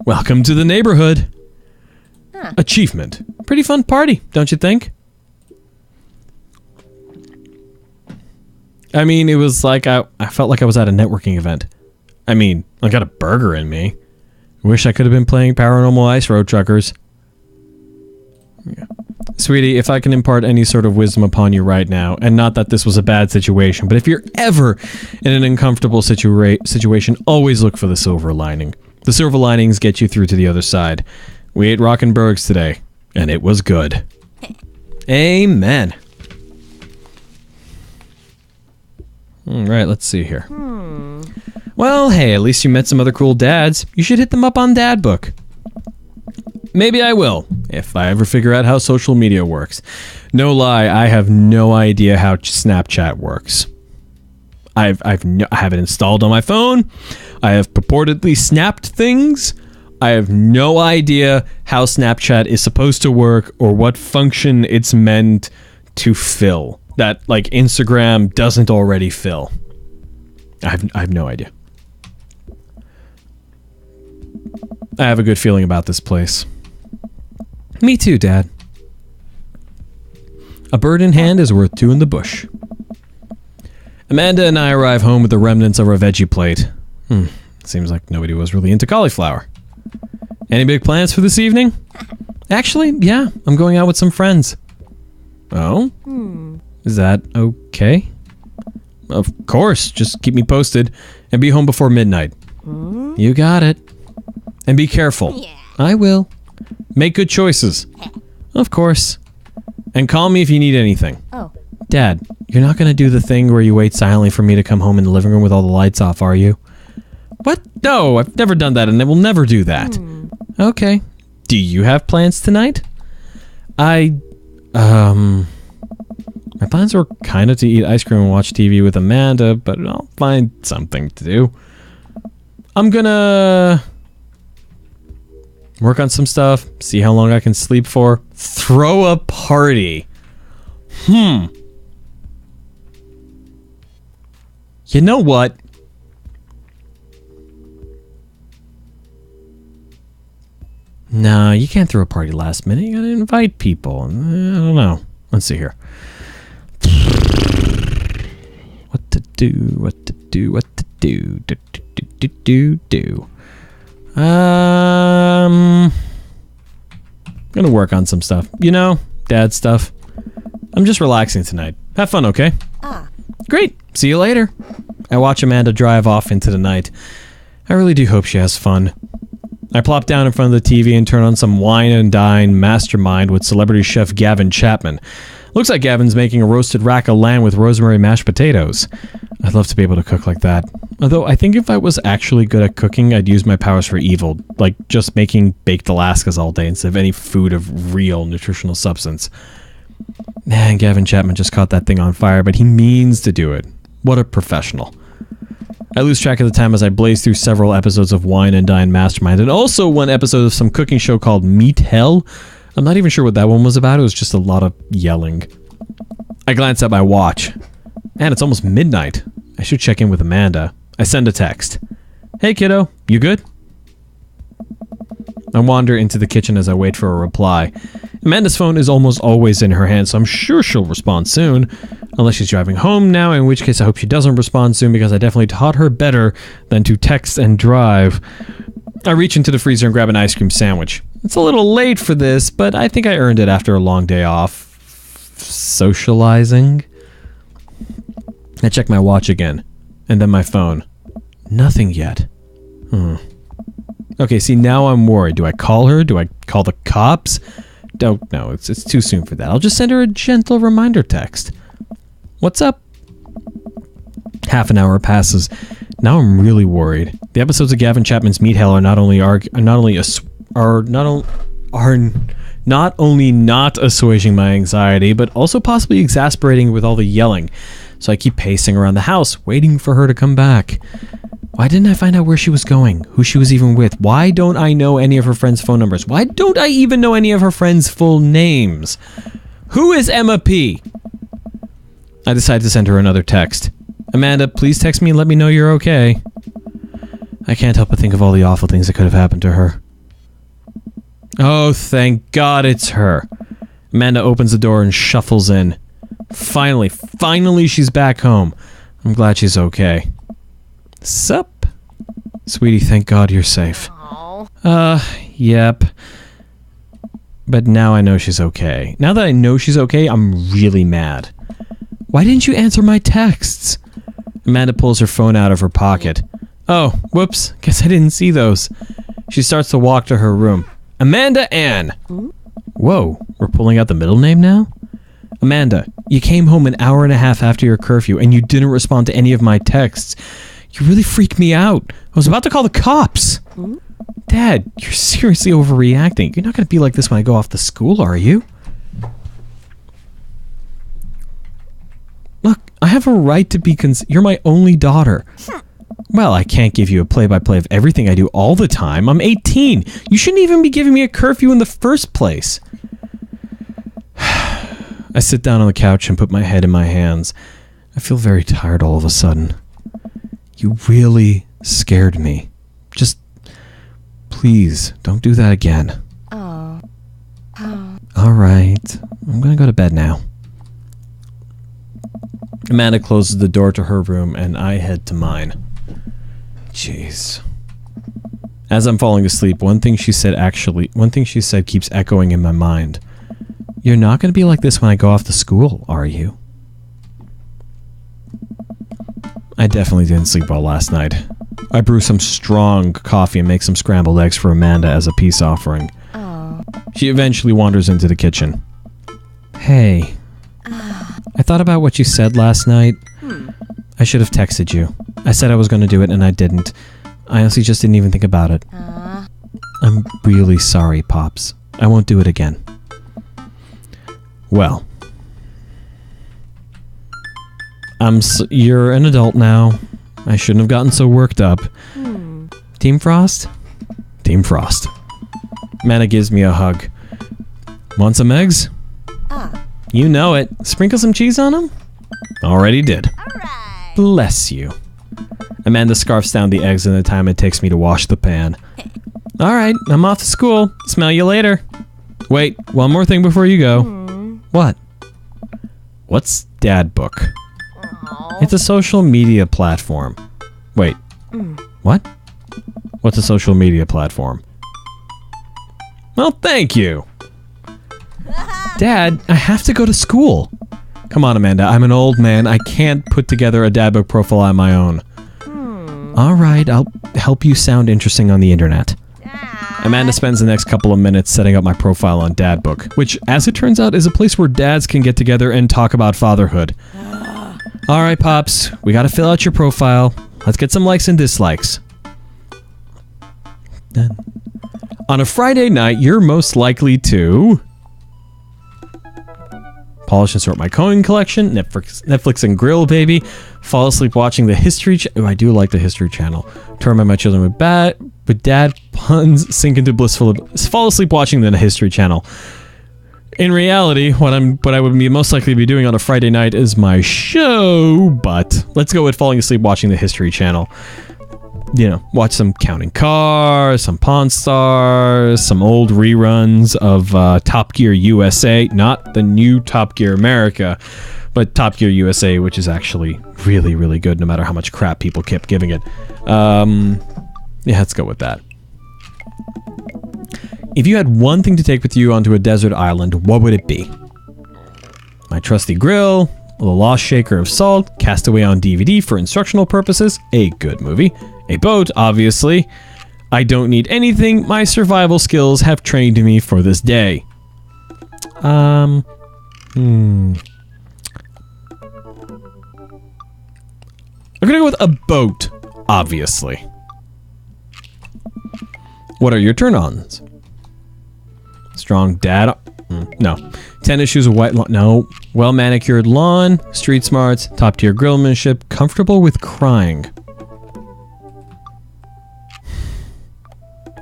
Welcome to the neighborhood. Achievement. Pretty fun party, don't you think? I mean, it was like I felt like I was at a networking event. I mean, I got a burger in me. Wish I could have been playing Paranormal Ice Road Truckers. Yeah. Sweetie, if I can impart any sort of wisdom upon you right now, and not that this was a bad situation, but if you're ever in an uncomfortable situation, always look for the silver lining. The silver linings get you through to the other side. We ate Rockenbergs today, and it was good. Amen. Alright, let's see here. Well, hey, at least you met some other cool dads. You should hit them up on Dad Book. Maybe I will, if I ever figure out how social media works. No lie, I have no idea how Snapchat works. I have it installed on my phone. I have purportedly snapped things. I have no idea how Snapchat is supposed to work or what function it's meant to fill that like Instagram doesn't already fill. I have no idea. I have a good feeling about this place. Me too, Dad. A bird in hand is worth two in the bush. Amanda and I arrive home with the remnants of our veggie plate. Seems like nobody was really into cauliflower. Any big plans for this evening? Actually, yeah, I'm going out with some friends. Oh? Is that okay? Of course, just keep me posted and be home before midnight. You got it. And be careful. Yeah. I will. Make good choices. Of course. And call me if you need anything. Oh. Dad, you're not going to do the thing where you wait silently for me to come home in the living room with all the lights off, are you? What? No, I've never done that and I will never do that. Okay. Do you have plans tonight? My plans were kind of to eat ice cream and watch TV with Amanda, but I'll find something to do. I'm gonna work on some stuff, see how long I can sleep for, throw a party. You know what? No, you can't throw a party last minute. You gotta invite people. I don't know. Let's see here. What to do. Gonna work on some stuff. You know, dad stuff. I'm just relaxing tonight. Have fun, okay? Great. See you later. I watch Amanda drive off into the night. I really do hope she has fun. I plop down in front of the TV and turn on some Wine and Dine Mastermind with celebrity chef Gavin Chapman. Looks like Gavin's making a roasted rack of lamb with rosemary mashed potatoes. I'd love to be able to cook like that. Although I think if I was actually good at cooking, I'd use my powers for evil, like just making baked Alaskas all day instead of any food of real nutritional substance. Man, Gavin Chapman just caught that thing on fire, but he means to do it. What a professional. I lose track of the time as I blaze through several episodes of Wine and Dine Mastermind, and also one episode of some cooking show called Meat Hell. I'm not even sure what that one was about. It was just a lot of yelling. I glance at my watch. Man, it's almost midnight. I should check in with Amanda. I send a text. Hey kiddo, you good? I wander into the kitchen as I wait for a reply. Amanda's phone is almost always in her hand, so I'm sure she'll respond soon. Unless she's driving home now, in which case I hope she doesn't respond soon because I definitely taught her better than to text and drive. I reach into the freezer and grab an ice cream sandwich. It's a little late for this, but I think I earned it after a long day off socializing. I check my watch again, and then my phone. Nothing yet. Okay, see, now I'm worried. Do I call her? Do I call the cops? Don't know. It's too soon for that. I'll just send her a gentle reminder text. What's up? Half an hour passes. Now I'm really worried. The episodes of Gavin Chapman's Meat Hell are not only not assuaging my anxiety, but also possibly exasperating with all the yelling. So I keep pacing around the house, waiting for her to come back. Why didn't I find out where she was going? Who she was even with? Why don't I know any of her friends' phone numbers? Why don't I even know any of her friends' full names? Who is Emma P? I decide to send her another text. Amanda, please text me and let me know you're okay. I can't help but think of all the awful things that could have happened to her. Oh, thank God it's her. Amanda opens the door and shuffles in. Finally she's back home. I'm glad she's okay. Sup? Sweetie, thank God you're safe. Yep. But now I know she's okay. Now that I know she's okay, I'm really mad. Why didn't you answer my texts? Amanda pulls her phone out of her pocket. Oh, whoops. Guess I didn't see those. She starts to walk to her room. Amanda Ann! Whoa, we're pulling out the middle name now? Amanda, you came home an hour and a half after your curfew and you didn't respond to any of my texts. You really freaked me out. I was about to call the cops. Dad, you're seriously overreacting. You're not going to be like this when I go off to school, are you? Look, I have a right to be you're my only daughter. Well, I can't give you a play-by-play of everything I do all the time. I'm 18. You shouldn't even be giving me a curfew in the first place. I sit down on the couch and put my head in my hands. I feel very tired all of a sudden. You really scared me. Just, please, don't do that again. Oh. Alright, I'm gonna go to bed now. Amanda closes the door to her room and I head to mine. Jeez. As I'm falling asleep, one thing she said keeps echoing in my mind. You're not gonna be like this when I go off to school, are you? I definitely didn't sleep well last night. I brew some strong coffee and make some scrambled eggs for Amanda as a peace offering. Oh. She eventually wanders into the kitchen. Hey. I thought about what you said last night. I should have texted you. I said I was going to do it and I didn't. I honestly just didn't even think about it. I'm really sorry, Pops. I won't do it again. Well. You're an adult now. I shouldn't have gotten so worked up. Team Frost? Team Frost. Amanda gives me a hug. Want some eggs? You know it. Sprinkle some cheese on them? Already did. Alright. Bless you. Amanda scarfs down the eggs in the time it takes me to wash the pan. Alright, I'm off to school. Smell you later. Wait, one more thing before you go. What? What's Dad Book? It's a social media platform. Wait. What? What's a social media platform? Well, thank you. Dad, I have to go to school. Come on, Amanda. I'm an old man. I can't put together a Dad Book profile on my own. Alright, I'll help you sound interesting on the internet. Amanda spends the next couple of minutes setting up my profile on Dad Book, which, as it turns out, is a place where dads can get together and talk about fatherhood. Alright, Pops. We gotta fill out your profile. Let's get some likes and dislikes. Done. On a Friday night, you're most likely to... polish and sort my coin collection, Netflix and grill, baby. Fall asleep watching the History Channel. Oh, I do like the History Channel. Torment my children with dad puns, sink into blissful... fall asleep watching the History Channel. In reality, what I would be most likely to be doing on a Friday night is my show, but let's go with falling asleep watching the History Channel. You know, watch some Counting Cars, some Pawn Stars, some old reruns of Top Gear USA. Not the new Top Gear America, but Top Gear USA, which is actually really, really good, no matter how much crap people kept giving it. Yeah, let's go with that. If you had one thing to take with you onto a desert island, what would it be? My trusty grill, The Lost Shaker of Salt, Castaway on DVD for instructional purposes, a good movie. A boat, obviously. I don't need anything. My survival skills have trained me for this day. I'm gonna go with a boat, obviously. What are your turn-ons? Strong dad. No. Tennis shoes, a white lawn. No. Well-manicured lawn. Street smarts. Top-tier grillmanship. Comfortable with crying.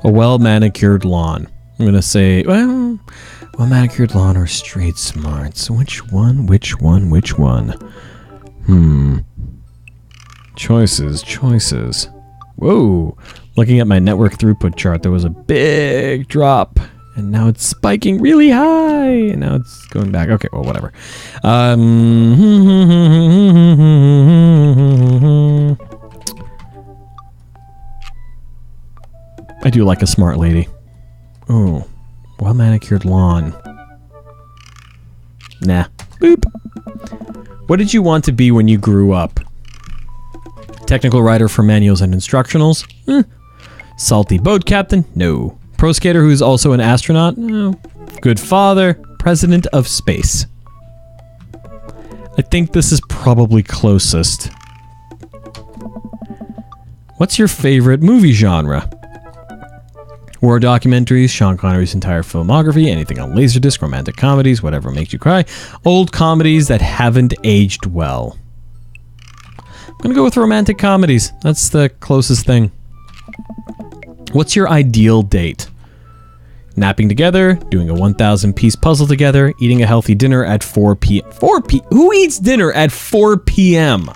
A well-manicured lawn. I'm gonna say, well, well-manicured lawn or street smarts. Which one? Which one? Which one? Choices. Whoa. Looking at my network throughput chart, there was a big drop. And now it's spiking really high. And now it's going back. Okay, well, whatever. I do like a smart lady. Oh, well-manicured lawn. Nah. Boop. What did you want to be when you grew up? Technical writer for manuals and instructionals? Salty boat captain? No. Pro skater who's also an astronaut? No. Good father? President of space. I think this is probably closest. What's your favorite movie genre? War documentaries, Sean Connery's entire filmography, anything on Laserdisc, romantic comedies, whatever makes you cry. Old comedies that haven't aged well. gonna go with romantic comedies. That's the closest thing. What's your ideal date? Napping together, doing a 1,000-piece puzzle together, eating a healthy dinner at 4 p.m. Who eats dinner at 4 p.m.?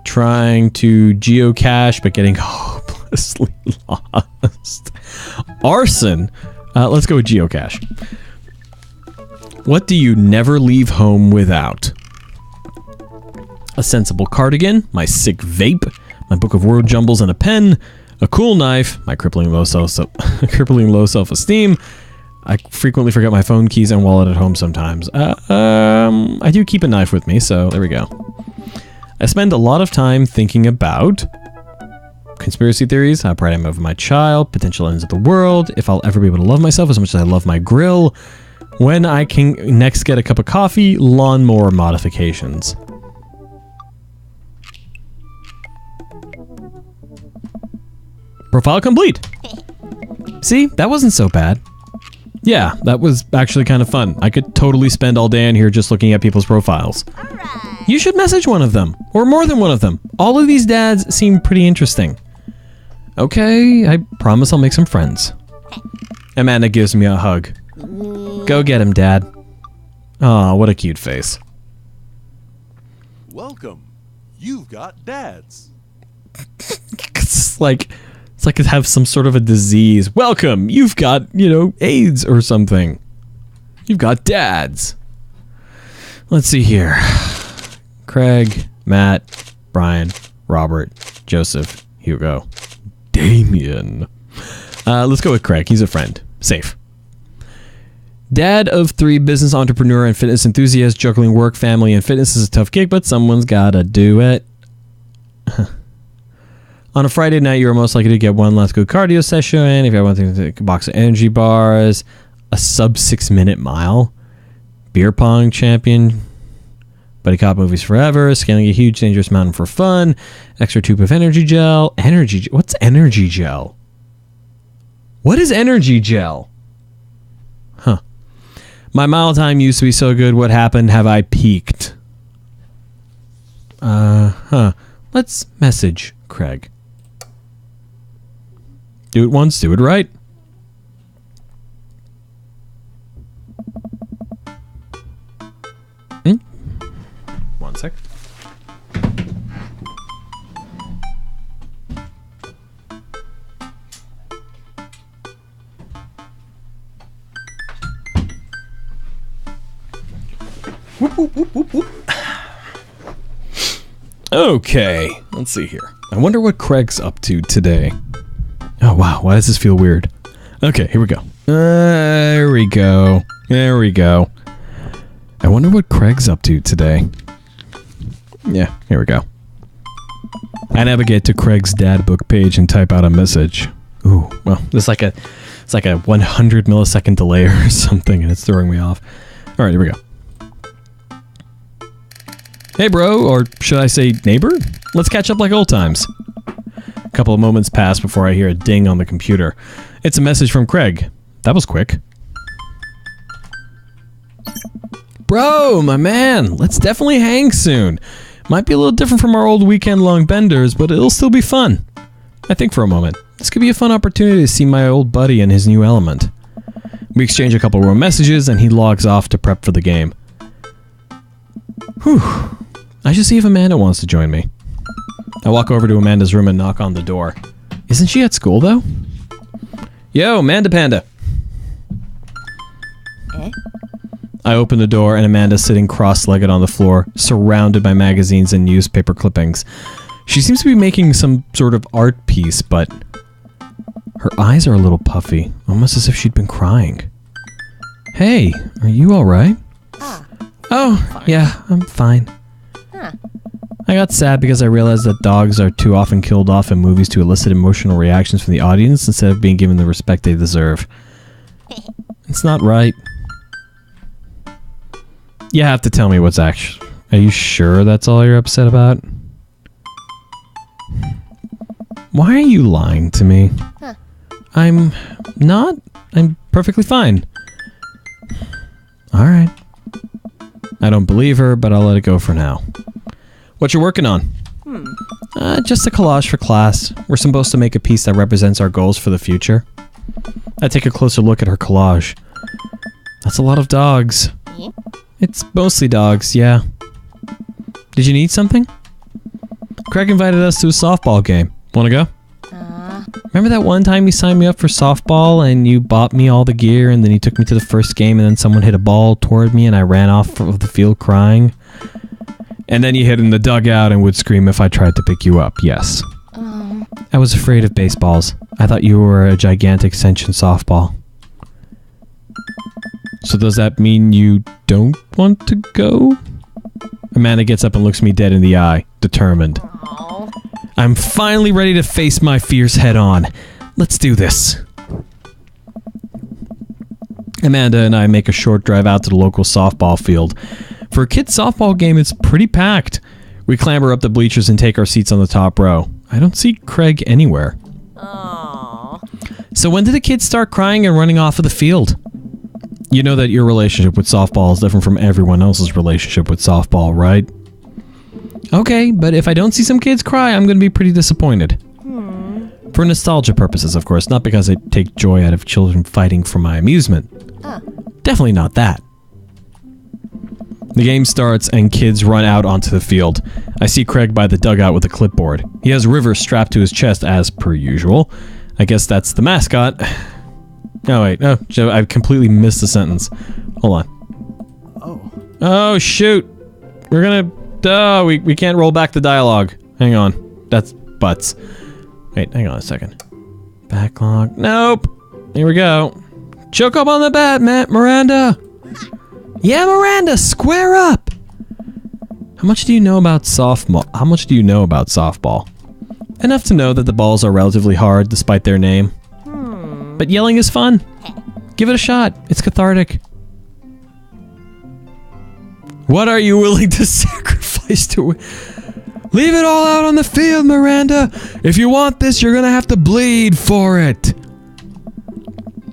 Trying to geocache, but getting hopelessly lost. Arson. Let's go with geocache. What do you never leave home without? A sensible cardigan, my sick vape, my book of word jumbles and a pen, a cool knife, my crippling low self-esteem. I frequently forget my phone keys and wallet at home sometimes. I do keep a knife with me, so there we go. I spend a lot of time thinking about conspiracy theories, how proud I am of my child, potential ends of the world, if I'll ever be able to love myself as much as I love my grill, when I can next get a cup of coffee, lawnmower modifications. Profile complete. See, that wasn't so bad. Yeah, that was actually kind of fun. I could totally spend all day in here just looking at people's profiles. Alright. You should message one of them, or more than one of them. All of these dads seem pretty interesting. Okay, I promise I'll make some friends. Amanda gives me a hug. Go get him, Dad. Aw, what a cute face. Welcome. You've got dads. It's like it have some sort of a disease. Welcome, you've got, AIDS or something. You've got dads. Let's see here. Craig, Matt, Brian, Robert, Joseph, Hugo, Damien. Let's go with Craig. He's a friend. Safe. Dad of 3, business entrepreneur and fitness enthusiast, juggling work, family, and fitness is a tough gig, but someone's gotta do it. On a Friday night, you are most likely to get one last good cardio session. If you want to take a box of energy bars, a sub 6-minute mile, beer pong champion, buddy cop movies forever, scaling a huge dangerous mountain for fun, extra tube of energy gel. What's energy gel? What is energy gel? Huh. My mile time used to be so good. What happened? Have I peaked? Let's message Craig. Do it once, do it right. One sec. Whoop, whoop, whoop, whoop, whoop. Okay, let's see here. I wonder what Craig's up to today. Oh wow, why does this feel weird? Okay, here we go. There we go. There we go. I wonder what Craig's up to today. Yeah, here we go. I navigate to Craig's dad book page and type out a message. Ooh, well, it's like a 100 millisecond delay or something, and it's throwing me off. All right, here we go. Hey bro, or should I say neighbor? Let's catch up like old times. A couple of moments pass before I hear a ding on the computer. It's a message from Craig. That was quick. Bro, my man, let's definitely hang soon. Might be a little different from our old weekend-long benders, but it'll still be fun. I think for a moment, this could be a fun opportunity to see my old buddy in his new element. We exchange a couple more messages, and he logs off to prep for the game. Whew. I should see if Amanda wants to join me. I walk over to Amanda's room and knock on the door. Isn't she at school, though? Yo, Amanda Panda. Eh? I open the door and Amanda's sitting cross-legged on the floor, surrounded by magazines and newspaper clippings. She seems to be making some sort of art piece, but her eyes are a little puffy, almost as if she'd been crying. Hey, are you alright? Oh, yeah, I'm fine. Huh. I got sad because I realized that dogs are too often killed off in movies to elicit emotional reactions from the audience instead of being given the respect they deserve. It's not right. You have to tell me what's actually... Are you sure that's all you're upset about? Why are you lying to me? Huh. I'm not. I'm perfectly fine. Alright. I don't believe her, but I'll let it go for now. What you working on? Just a collage for class. We're supposed to make a piece that represents our goals for the future. I take a closer look at her collage. That's a lot of dogs. It's mostly dogs, yeah. Did you need something? Craig invited us to a softball game. Wanna go? Remember that one time you signed me up for softball and you bought me all the gear and then you took me to the first game and then someone hit a ball toward me and I ran off of the field crying? And then you hid in the dugout and would scream if I tried to pick you up, yes. I was afraid of baseballs. I thought you were a gigantic sentient softball. So does that mean you don't want to go? Amanda gets up and looks me dead in the eye, determined. I'm finally ready to face my fears head on. Let's do this. Amanda and I make a short drive out to the local softball field. For a kid's softball game, it's pretty packed. We clamber up the bleachers and take our seats on the top row. I don't see Craig anywhere. So when did the kids start crying and running off of the field? You know that your relationship with softball is different from everyone else's relationship with softball, right? Okay, but if I don't see some kids cry, I'm going to be pretty disappointed. For nostalgia purposes, of course, not because I take joy out of children fighting for my amusement. Definitely not that. The game starts and kids run out onto the field. I see Craig by the dugout with a clipboard. He has River strapped to his chest as per usual. I guess that's the mascot. Oh wait, no, I completely missed the sentence. Hold on. Oh shoot! We're gonna, we can't roll back the dialogue. Hang on, that's butts. Wait, hang on a second. Backlog, nope! Here we go. Choke up on the bat, Miranda! Yeah, Miranda, square up! How much do you know about softball? How much do you know about softball? Enough to know that the balls are relatively hard despite their name. But yelling is fun. Give it a shot. It's cathartic. What are you willing to sacrifice to... Leave it all out on the field, Miranda. If you want this, you're gonna have to bleed for it.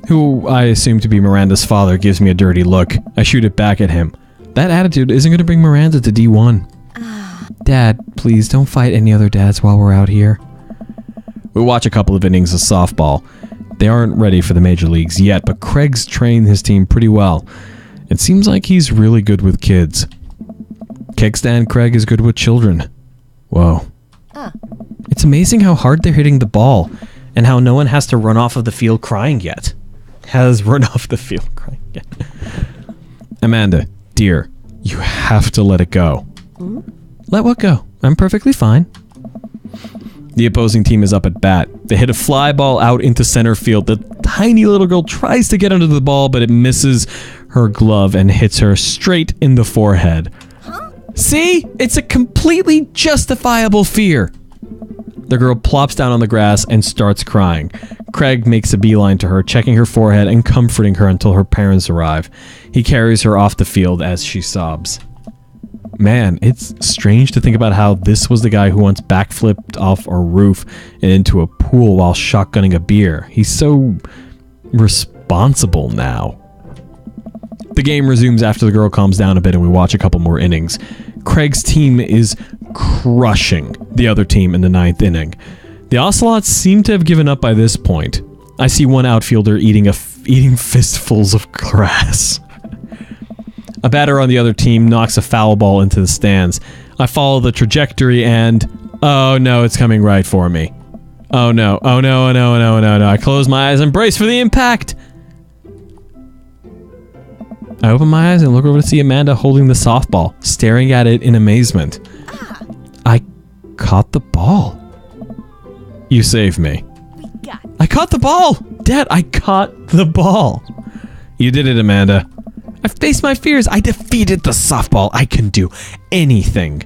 Who I assume to be Miranda's father gives me a dirty look. I shoot it back at him. That attitude isn't gonna bring Miranda to D1. Dad, please don't fight any other dads while we're out here. We watch a couple of innings of softball. They aren't ready for the major leagues yet, but Craig's trained his team pretty well. It seems like he's really good with kids. Kickstand Craig is good with children. Whoa. It's amazing how hard they're hitting the ball, and how no one has to run off of the field crying yet. Amanda, dear, you have to let it go. Let what go? I'm perfectly fine. The opposing team is up at bat. They hit a fly ball out into center field. The tiny little girl tries to get under the ball, but it misses her glove and hits her straight in the forehead. See? It's a completely justifiable fear. The girl plops down on the grass and starts crying. Craig makes a beeline to her, checking her forehead and comforting her until her parents arrive. He carries her off the field as she sobs. Man, it's strange to think about how this was the guy who once backflipped off a roof and into a pool while shotgunning a beer. He's so responsible now. The game resumes after the girl calms down a bit and we watch a couple more innings. Craig's team is crushing the other team in the 9th inning. The Ocelots seem to have given up by this point. I see one outfielder eating fistfuls of grass. A batter on the other team knocks a foul ball into the stands. I follow the trajectory and... Oh no, it's coming right for me. Oh no, oh no, oh no, oh no, oh no, no. I close my eyes and brace for the impact! I open my eyes and look over to see Amanda holding the softball, staring at it in amazement. I caught the ball. You saved me. I caught the ball! Dad, I caught the ball! You did it, Amanda. I faced my fears. I defeated the softball. I can do anything.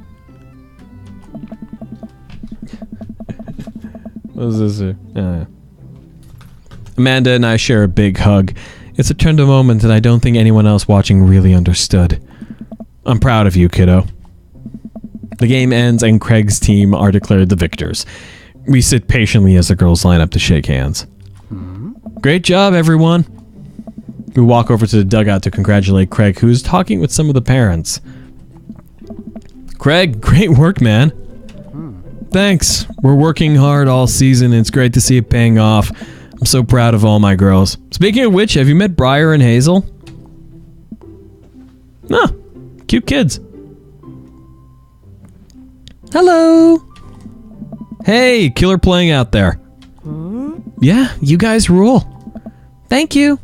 What is this here? Yeah. Amanda and I share a big hug. It's a tender moment and I don't think anyone else watching really understood. I'm proud of you, kiddo. The game ends and Craig's team are declared the victors. We sit patiently as the girls line up to shake hands. Great job, everyone. We walk over to the dugout to congratulate Craig, who's talking with some of the parents. Craig, great work, man. Thanks. We're working hard all season, and it's great to see it paying off. I'm so proud of all my girls. Speaking of which, have you met Briar and Hazel? Ah, cute kids. Hello. Hey, killer playing out there. Yeah, you guys rule. Thank you.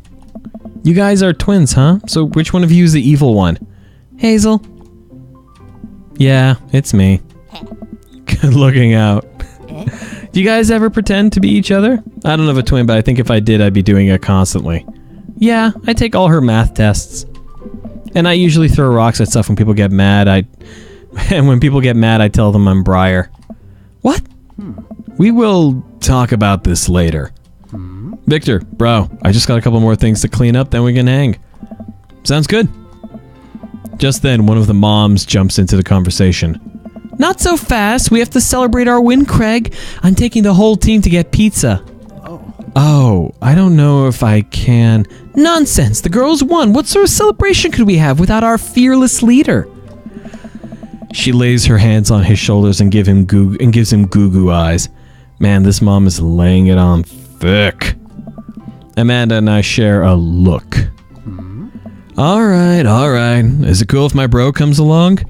You guys are twins, huh? So which one of you is the evil one? Hazel. Yeah, it's me. Good looking out. Do you guys ever pretend to be each other? I don't have a twin, but I think if I did, I'd be doing it constantly. Yeah, I take all her math tests. And I usually throw rocks at stuff when people get mad. And when people get mad, I tell them I'm Briar. What? We will talk about this later. Victor, bro, I just got a couple more things to clean up, then we can hang. Sounds good. Just then, one of the moms jumps into the conversation. Not so fast. We have to celebrate our win, Craig. I'm taking the whole team to get pizza. Oh, I don't know if I can. Nonsense. The girls won. What sort of celebration could we have without our fearless leader? She lays her hands on his shoulders and gives him goo-goo eyes. Man, this mom is laying it on thick. Amanda and I share a look. All right. Is it cool if my bro comes along?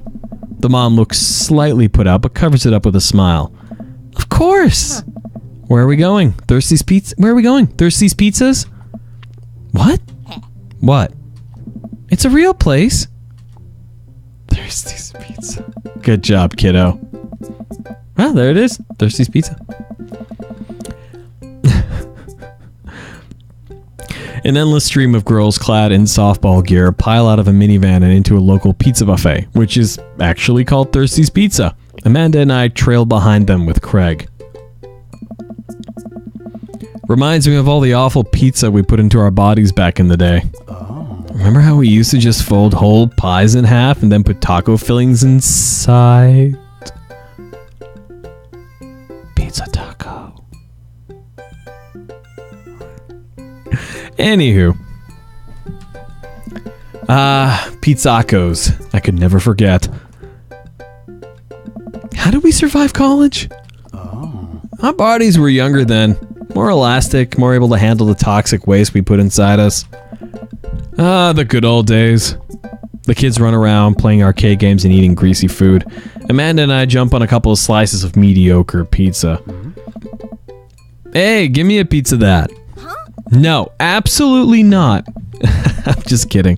The mom looks slightly put out, but covers it up with a smile. Of course. Where are we going? Thirsty's Pizza? Where are we going? Thirsty's Pizzas? What? What? It's a real place. Thirsty's Pizza. Good job, kiddo. Ah, there it is. Thirsty's Pizza. An endless stream of girls clad in softball gear pile out of a minivan and into a local pizza buffet, which is actually called Thirsty's Pizza. Amanda and I trail behind them with Craig. Reminds me of all the awful pizza we put into our bodies back in the day. Remember how we used to just fold whole pies in half and then put taco fillings inside? Pizza taco. Anywho. Pizzacos. I could never forget. How did we survive college? Our bodies were younger then. More elastic, more able to handle the toxic waste we put inside us. The good old days. The kids run around playing arcade games and eating greasy food. Amanda and I jump on a couple of slices of mediocre pizza. Hey, give me a pizza that. No, absolutely not. I'm just kidding.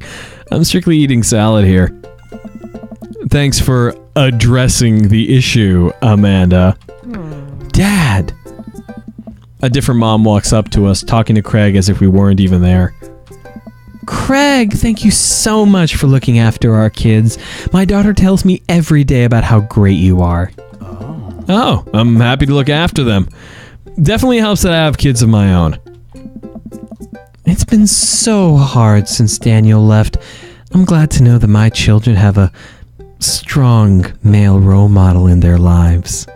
I'm strictly eating salad here. Thanks for addressing the issue, Amanda. Dad! A different mom walks up to us, talking to Craig as if we weren't even there. Craig, thank you so much for looking after our kids. My daughter tells me every day about how great you are. Oh, I'm happy to look after them. Definitely helps that I have kids of my own. It's been so hard since Daniel left. I'm glad to know that my children have a strong male role model in their lives.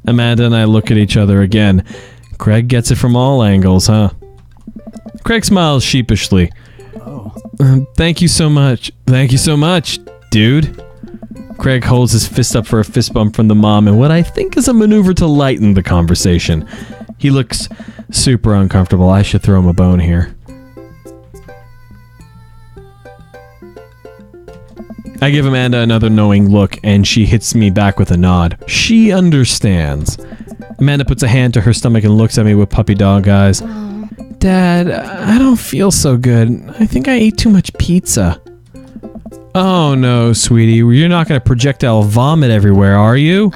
Amanda and I look at each other again. Craig gets it from all angles, huh? Craig smiles sheepishly. Thank you so much. Thank you so much, dude. Craig holds his fist up for a fist bump from the mom in what I think is a maneuver to lighten the conversation. He looks super uncomfortable. I should throw him a bone here. I give Amanda another knowing look, and she hits me back with a nod. She understands. Amanda puts a hand to her stomach and looks at me with puppy dog eyes. Dad, I don't feel so good. I think I ate too much pizza. Oh no, sweetie. You're not going to projectile vomit everywhere, are you?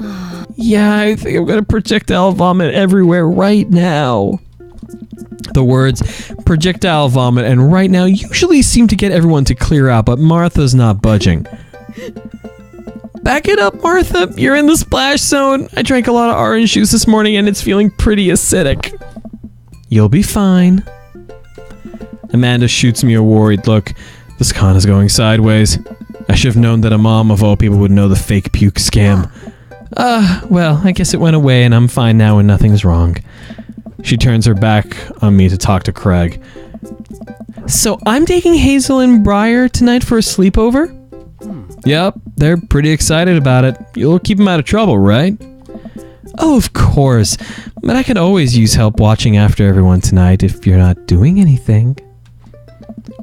Yeah, I think I'm going to projectile vomit everywhere right now. The words projectile vomit and right now usually seem to get everyone to clear out, but Martha's not budging. Back it up, Martha. You're in the splash zone. I drank a lot of orange juice this morning and it's feeling pretty acidic. You'll be fine. Amanda shoots me a worried look. This con is going sideways. I should have known that a mom of all people would know the fake puke scam. Well, I guess it went away and I'm fine now and nothing's wrong. She turns her back on me to talk to Craig. So I'm taking Hazel and Briar tonight for a sleepover? Yep, they're pretty excited about it. You'll keep them out of trouble, right? Oh, of course. But I could always use help watching after everyone tonight if you're not doing anything.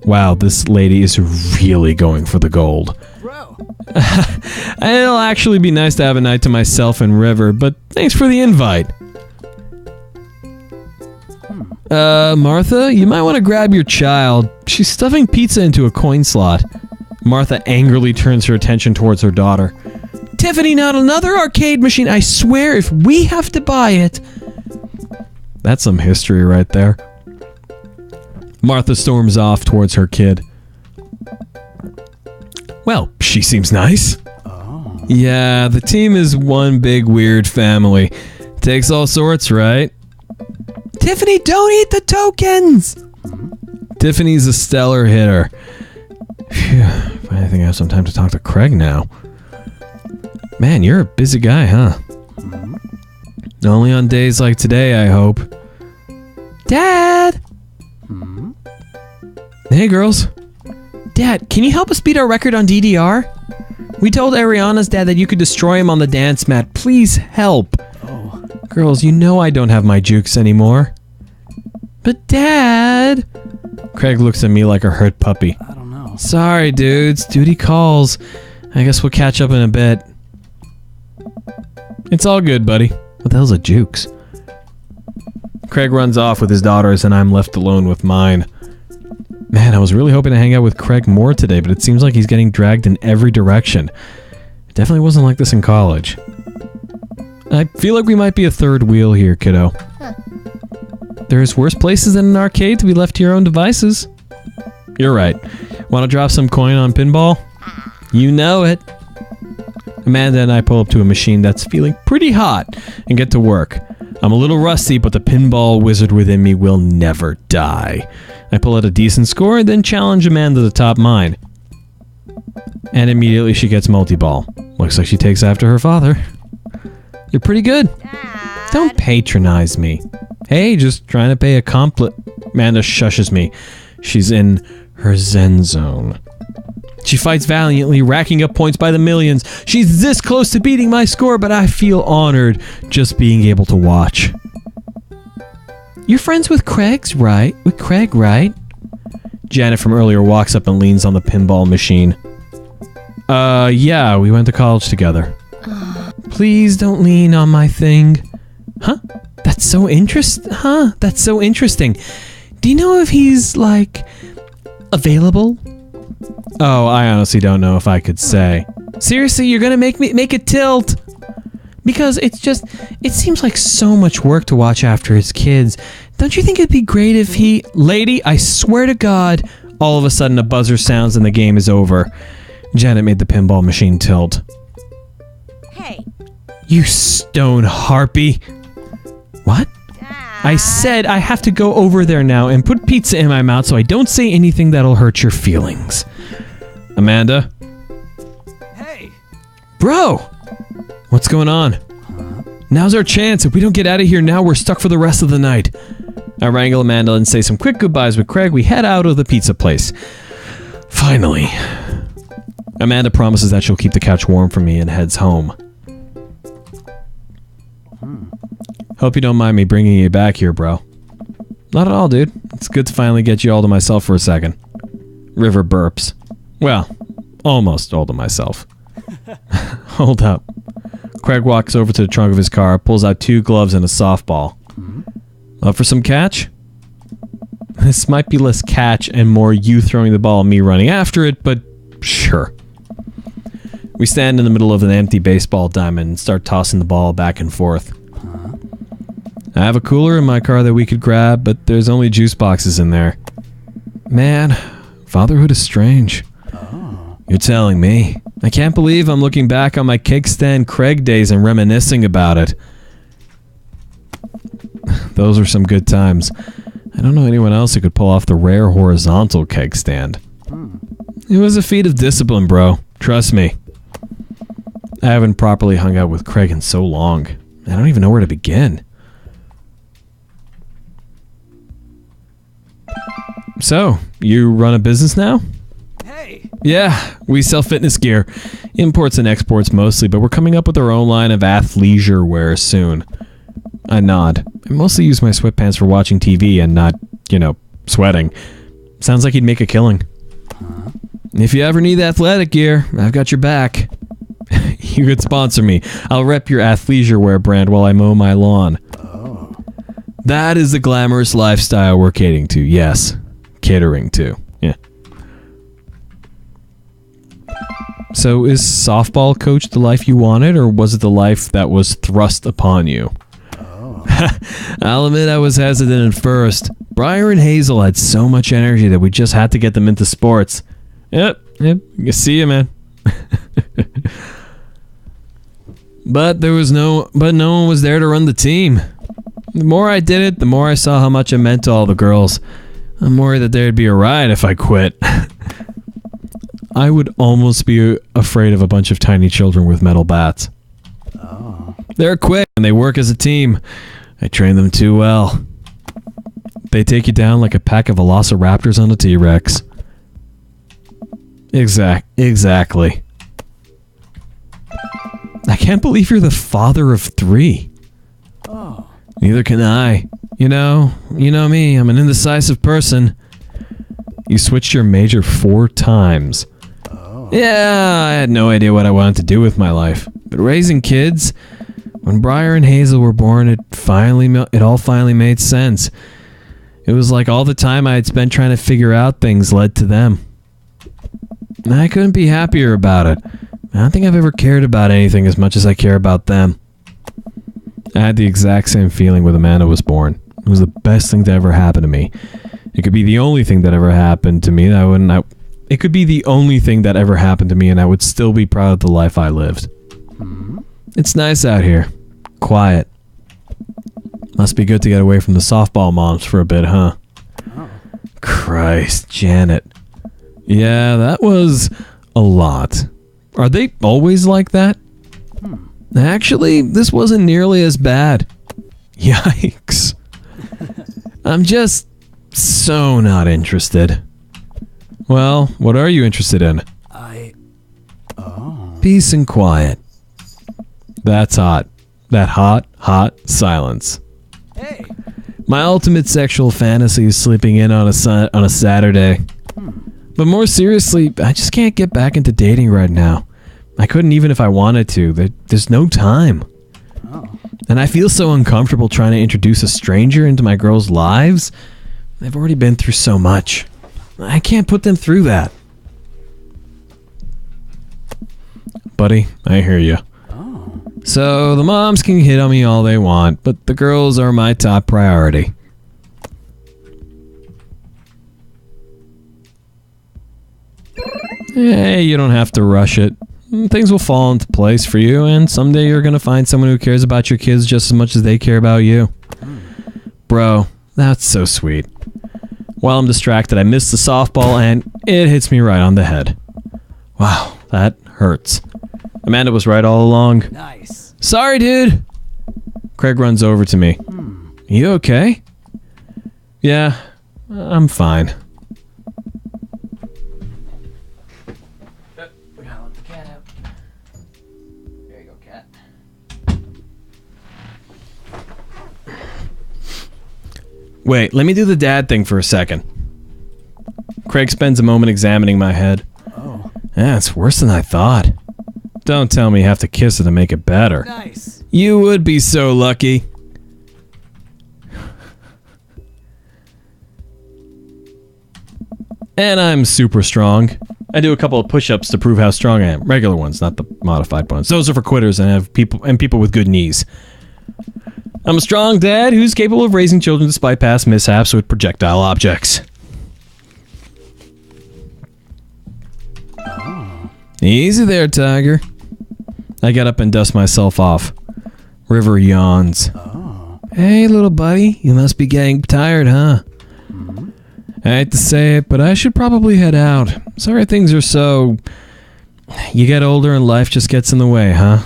Wow, this lady is really going for the gold. Bro. It'll actually be nice to have a night to myself and River, but thanks for the invite. Martha, you might want to grab your child. She's stuffing pizza into a coin slot. Martha angrily turns her attention towards her daughter. Tiffany, not another arcade machine. I swear if we have to buy it. That's some history right there. Martha storms off towards her kid. Well, she seems nice. Oh. Yeah, the team is one big weird family. Takes all sorts, right? Tiffany, don't eat the tokens! Tiffany's a stellar hitter. Phew, I think I have some time to talk to Craig now. Man, you're a busy guy, huh? Only on days like today, I hope. Dad! Hey, girls. Dad, can you help us beat our record on DDR? We told Ariana's dad that you could destroy him on the dance mat. Please help. Oh. Girls, you know I don't have my jukes anymore. But Dad... Craig looks at me like a hurt puppy. I don't know. Sorry, dudes. Duty calls. I guess we'll catch up in a bit. It's all good, buddy. What the hell's a jukes? Craig runs off with his daughters and I'm left alone with mine. Man, I was really hoping to hang out with Craig more today, but it seems like he's getting dragged in every direction. It definitely wasn't like this in college. I feel like we might be a third wheel here, kiddo. Huh. There's worse places than an arcade to be left to your own devices. You're right. Want to drop some coin on pinball? You know it. Amanda and I pull up to a machine that's feeling pretty hot and get to work. I'm a little rusty, but the pinball wizard within me will never die. I pull out a decent score and then challenge Amanda to top mine. And immediately she gets multi-ball. Looks like she takes after her father. You're pretty good. Dad. Don't patronize me. Hey, just trying to pay a compliment. Amanda shushes me. She's in her zen zone. She fights valiantly, racking up points by the millions. She's this close to beating my score, but I feel honored just being able to watch. You're friends with Craig, right? Janet from earlier walks up and leans on the pinball machine. Yeah, we went to college together. Please don't lean on my thing. Huh? That's so interesting. Do you know if he's, like, available? Oh, I honestly don't know if I could say. Seriously, you're gonna make it tilt? Because it seems like so much work to watch after his kids. Don't you think it'd be great if he... Lady, I swear to God, all of a sudden a buzzer sounds and the game is over. Janet made the pinball machine tilt. Hey. You stone harpy. What? Dad. I said I have to go over there now and put pizza in my mouth so I don't say anything that'll hurt your feelings. Amanda? Hey! Bro! What's going on? Now's our chance. If we don't get out of here now, we're stuck for the rest of the night. I wrangle Amanda and say some quick goodbyes with Craig. We head out of the pizza place. Finally. Amanda promises that she'll keep the couch warm for me and heads home. Hope you don't mind me bringing you back here, bro. Not at all, dude. It's good to finally get you all to myself for a second. River burps. Well, almost all to myself. Hold up. Craig walks over to the trunk of his car, pulls out 2 gloves and a softball. Up for some catch? This might be less catch and more you throwing the ball and me running after it, but sure. We stand in the middle of an empty baseball diamond and start tossing the ball back and forth. I have a cooler in my car that we could grab, but there's only juice boxes in there. Man, fatherhood is strange. You're telling me. I can't believe I'm looking back on my kickstand Craig days and reminiscing about it. Those were some good times. I don't know anyone else who could pull off the rare horizontal keg stand. It was a feat of discipline, bro. Trust me. I haven't properly hung out with Craig in so long. I don't even know where to begin. So, you run a business now? Hey! Yeah, we sell fitness gear. Imports and exports mostly, but we're coming up with our own line of athleisure wear soon. I nod. I mostly use my sweatpants for watching TV and not, sweating. Sounds like he'd make a killing. If you ever need athletic gear, I've got your back. You could sponsor me. I'll rep your athleisure wear brand while I mow my lawn. Oh. That is the glamorous lifestyle we're catering to. Yes. Catering to. Yeah. So is softball coach the life you wanted, or was it the life that was thrust upon you? Oh. I'll admit I was hesitant at first. Briar and Hazel had so much energy that we just had to get them into sports. Yep. You see you, man. But no one was there to run the team. The more I did it, the more I saw how much it meant to all the girls. I'm worried that there'd be a riot if I quit. I would almost be afraid of a bunch of tiny children with metal bats. Oh. They're quick and they work as a team. I train them too well. They take you down like a pack of velociraptors on a T-Rex. Exactly. I can't believe you're the father of 3. Oh. Neither can I. You know me, I'm an indecisive person. You switched your major 4 times. Oh. Yeah, I had no idea what I wanted to do with my life. But raising kids, when Briar and Hazel were born, it all finally made sense. It was like all the time I had spent trying to figure out things led to them. And I couldn't be happier about it. I don't think I've ever cared about anything as much as I care about them. I had the exact same feeling when Amanda was born. It was the best thing to ever happen to me. It could be the only thing that ever happened to me. It could be the only thing that ever happened to me, and I would still be proud of the life I lived. It's nice out here. Quiet. Must be good to get away from the softball moms for a bit, huh? Oh. Christ, Janet. Yeah, that was a lot. Are they always like that? Actually, this wasn't nearly as bad. Yikes. I'm just so not interested. Well, what are you interested in? Oh. Peace and quiet. That's hot. That hot silence. Hey! My ultimate sexual fantasy is sleeping in on a Saturday. But more seriously, I just can't get back into dating right now. I couldn't even if I wanted to. There's no time. Oh. And I feel so uncomfortable trying to introduce a stranger into my girls' lives. They've already been through so much. I can't put them through that. Buddy, I hear you. Oh. So the moms can hit on me all they want, but the girls are my top priority. Hey, you don't have to rush it. Things will fall into place for you, and someday you're gonna find someone who cares about your kids just as much as they care about you. Bro, that's so sweet. While I'm distracted, I miss the softball, and it hits me right on the head. Wow, that hurts. Amanda was right all along. Nice. Sorry, dude. Craig runs over to me. You okay? Yeah, I'm fine. We gotta let the cat out. There you go, cat. Wait, let me do the dad thing for a second. Craig spends a moment examining my head. Oh. Yeah, it's worse than I thought. Don't tell me you have to kiss it to make it better. Nice. You would be so lucky. And I'm super strong. I do a couple of push-ups to prove how strong I am. Regular ones, not the modified ones. Those are for quitters and people with good knees. I'm a strong dad who's capable of raising children despite past mishaps with projectile objects. Easy there, Tiger. I get up and dust myself off. River yawns. Oh. Hey, little buddy, you must be getting tired, huh? I hate to say it, but I should probably head out. Sorry things are so... You get older and life just gets in the way, huh?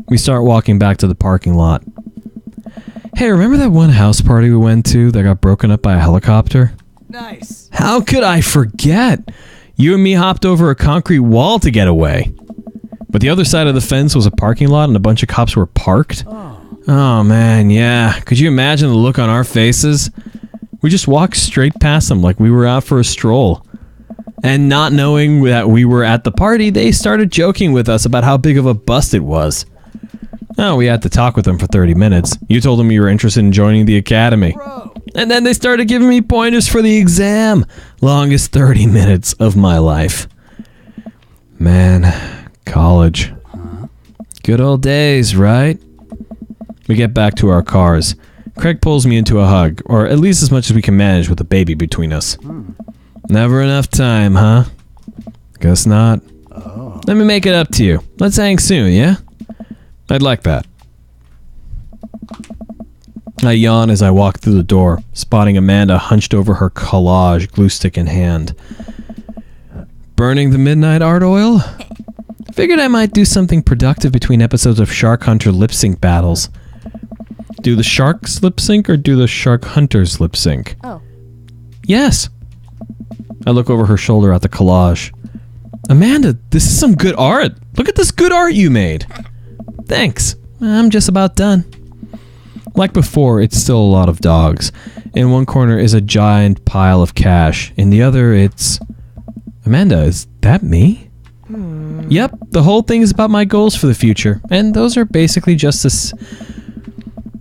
We start walking back to the parking lot. Hey, remember that one house party we went to that got broken up by a helicopter? Nice. How could I forget? You and me hopped over a concrete wall to get away. But the other side of the fence was a parking lot and a bunch of cops were parked. Oh man, yeah. Could you imagine the look on our faces? We just walked straight past them like we were out for a stroll. And not knowing that we were at the party, they started joking with us about how big of a bust it was. Oh, we had to talk with them for 30 minutes. You told them you were interested in joining the academy. Bro. And then they started giving me pointers for the exam. Longest 30 minutes of my life. Man, college. Good old days, right? We get back to our cars. Craig pulls me into a hug, or at least as much as we can manage with a baby between us. Never enough time, huh? Guess not. Let me make it up to you. Let's hang soon, yeah? I'd like that. I yawn as I walk through the door, spotting Amanda hunched over her collage, glue stick in hand. Burning the midnight art oil? Figured I might do something productive between episodes of Shark Hunter lip sync battles. Do the sharks lip sync or do the shark hunters lip sync? Oh. Yes. I look over her shoulder at the collage. Amanda, this is some good art. Look at this good art you made. Thanks. I'm just about done. Like before, it's still a lot of dogs. In one corner is a giant pile of cash. In the other, it's... Amanda, is that me? Yep, the whole thing is about my goals for the future. And those are basically just as...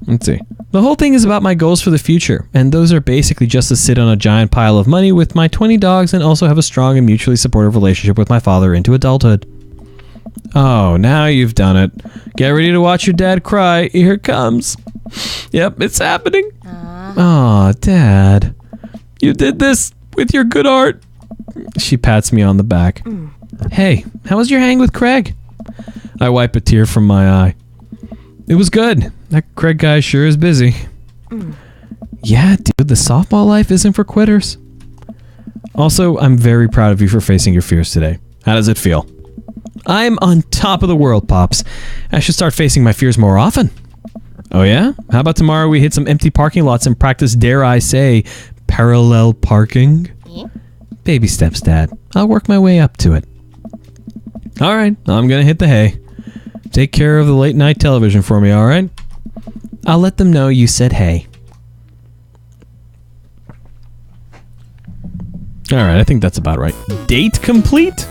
Let's see. The whole thing is about my goals for the future. And those are basically just to sit on a giant pile of money with my 20 dogs and also have a strong and mutually supportive relationship with my father into adulthood. Oh, now you've done it. Get ready to watch your dad cry. Here it comes. Yep, it's happening. Aw, Dad. You did this with your good art. She pats me on the back. Hey, how was your hang with Craig? I wipe a tear from my eye. It was good. That Craig guy sure is busy. Yeah, dude, the softball life isn't for quitters. Also, I'm very proud of you for facing your fears today. How does it feel? I'm on top of the world, Pops. I should start facing my fears more often. Oh yeah? How about tomorrow we hit some empty parking lots and practice, dare I say, parallel parking? Baby steps, Dad. I'll work my way up to it. Alright, I'm gonna hit the hay. Take care of the late night television for me, alright? I'll let them know you said hey. Alright, I think that's about right. Date complete?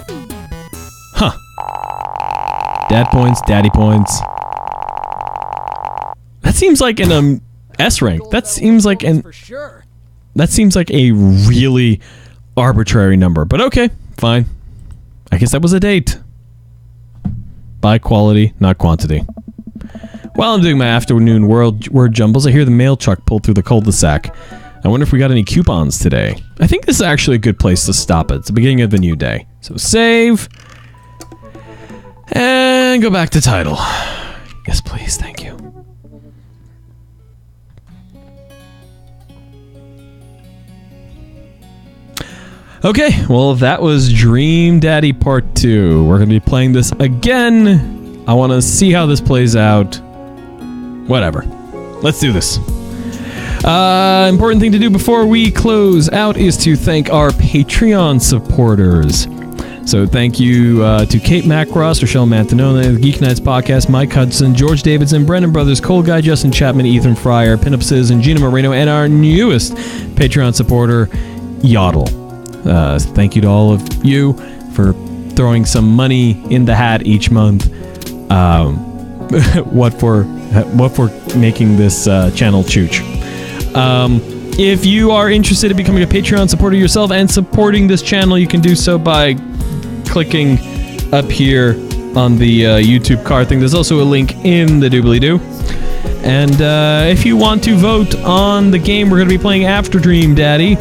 Huh. Dad points, daddy points. That seems like an S rank. That seems like an... For sure. That seems like a really arbitrary number. But okay, fine. I guess that was a date. By quality, not quantity. While I'm doing my afternoon word jumbles, I hear the mail truck pull through the cul-de-sac. I wonder if we got any coupons today. I think this is actually a good place to stop at. It's the beginning of the new day. So save. And go back to title. Yes, please. Thank you. Okay, well, that was Dream Daddy Part 2. We're going to be playing this again. I want to see how this plays out. Whatever. Let's do this. Important thing to do before we close out is to thank our Patreon supporters. So thank you to Kate Macross, Rochelle Mantanone, the Geek Nights Podcast, Mike Hudson, George Davidson, Brennan Brothers, Cole Guy, Justin Chapman, Ethan Fryer, Pinup Citizen, Gina Moreno, and our newest Patreon supporter, Yodel. Thank you to all of you for throwing some money in the hat each month. What for making this channel chooch. If you are interested in becoming a Patreon supporter yourself and supporting this channel, you can do so by clicking up here on the YouTube card thing. There's also a link in the doobly-doo. And if you want to vote on the game we're going to be playing after Dream Daddy,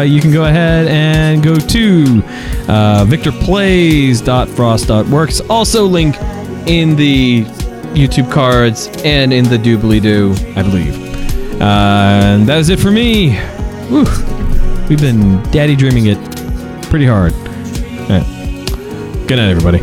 you can go ahead and go to victorplays.frost.works. Also link in the YouTube cards and in the doobly-doo, I believe. And that is it for me. Woo. We've been daddy dreaming it pretty hard. All right. Good night, everybody.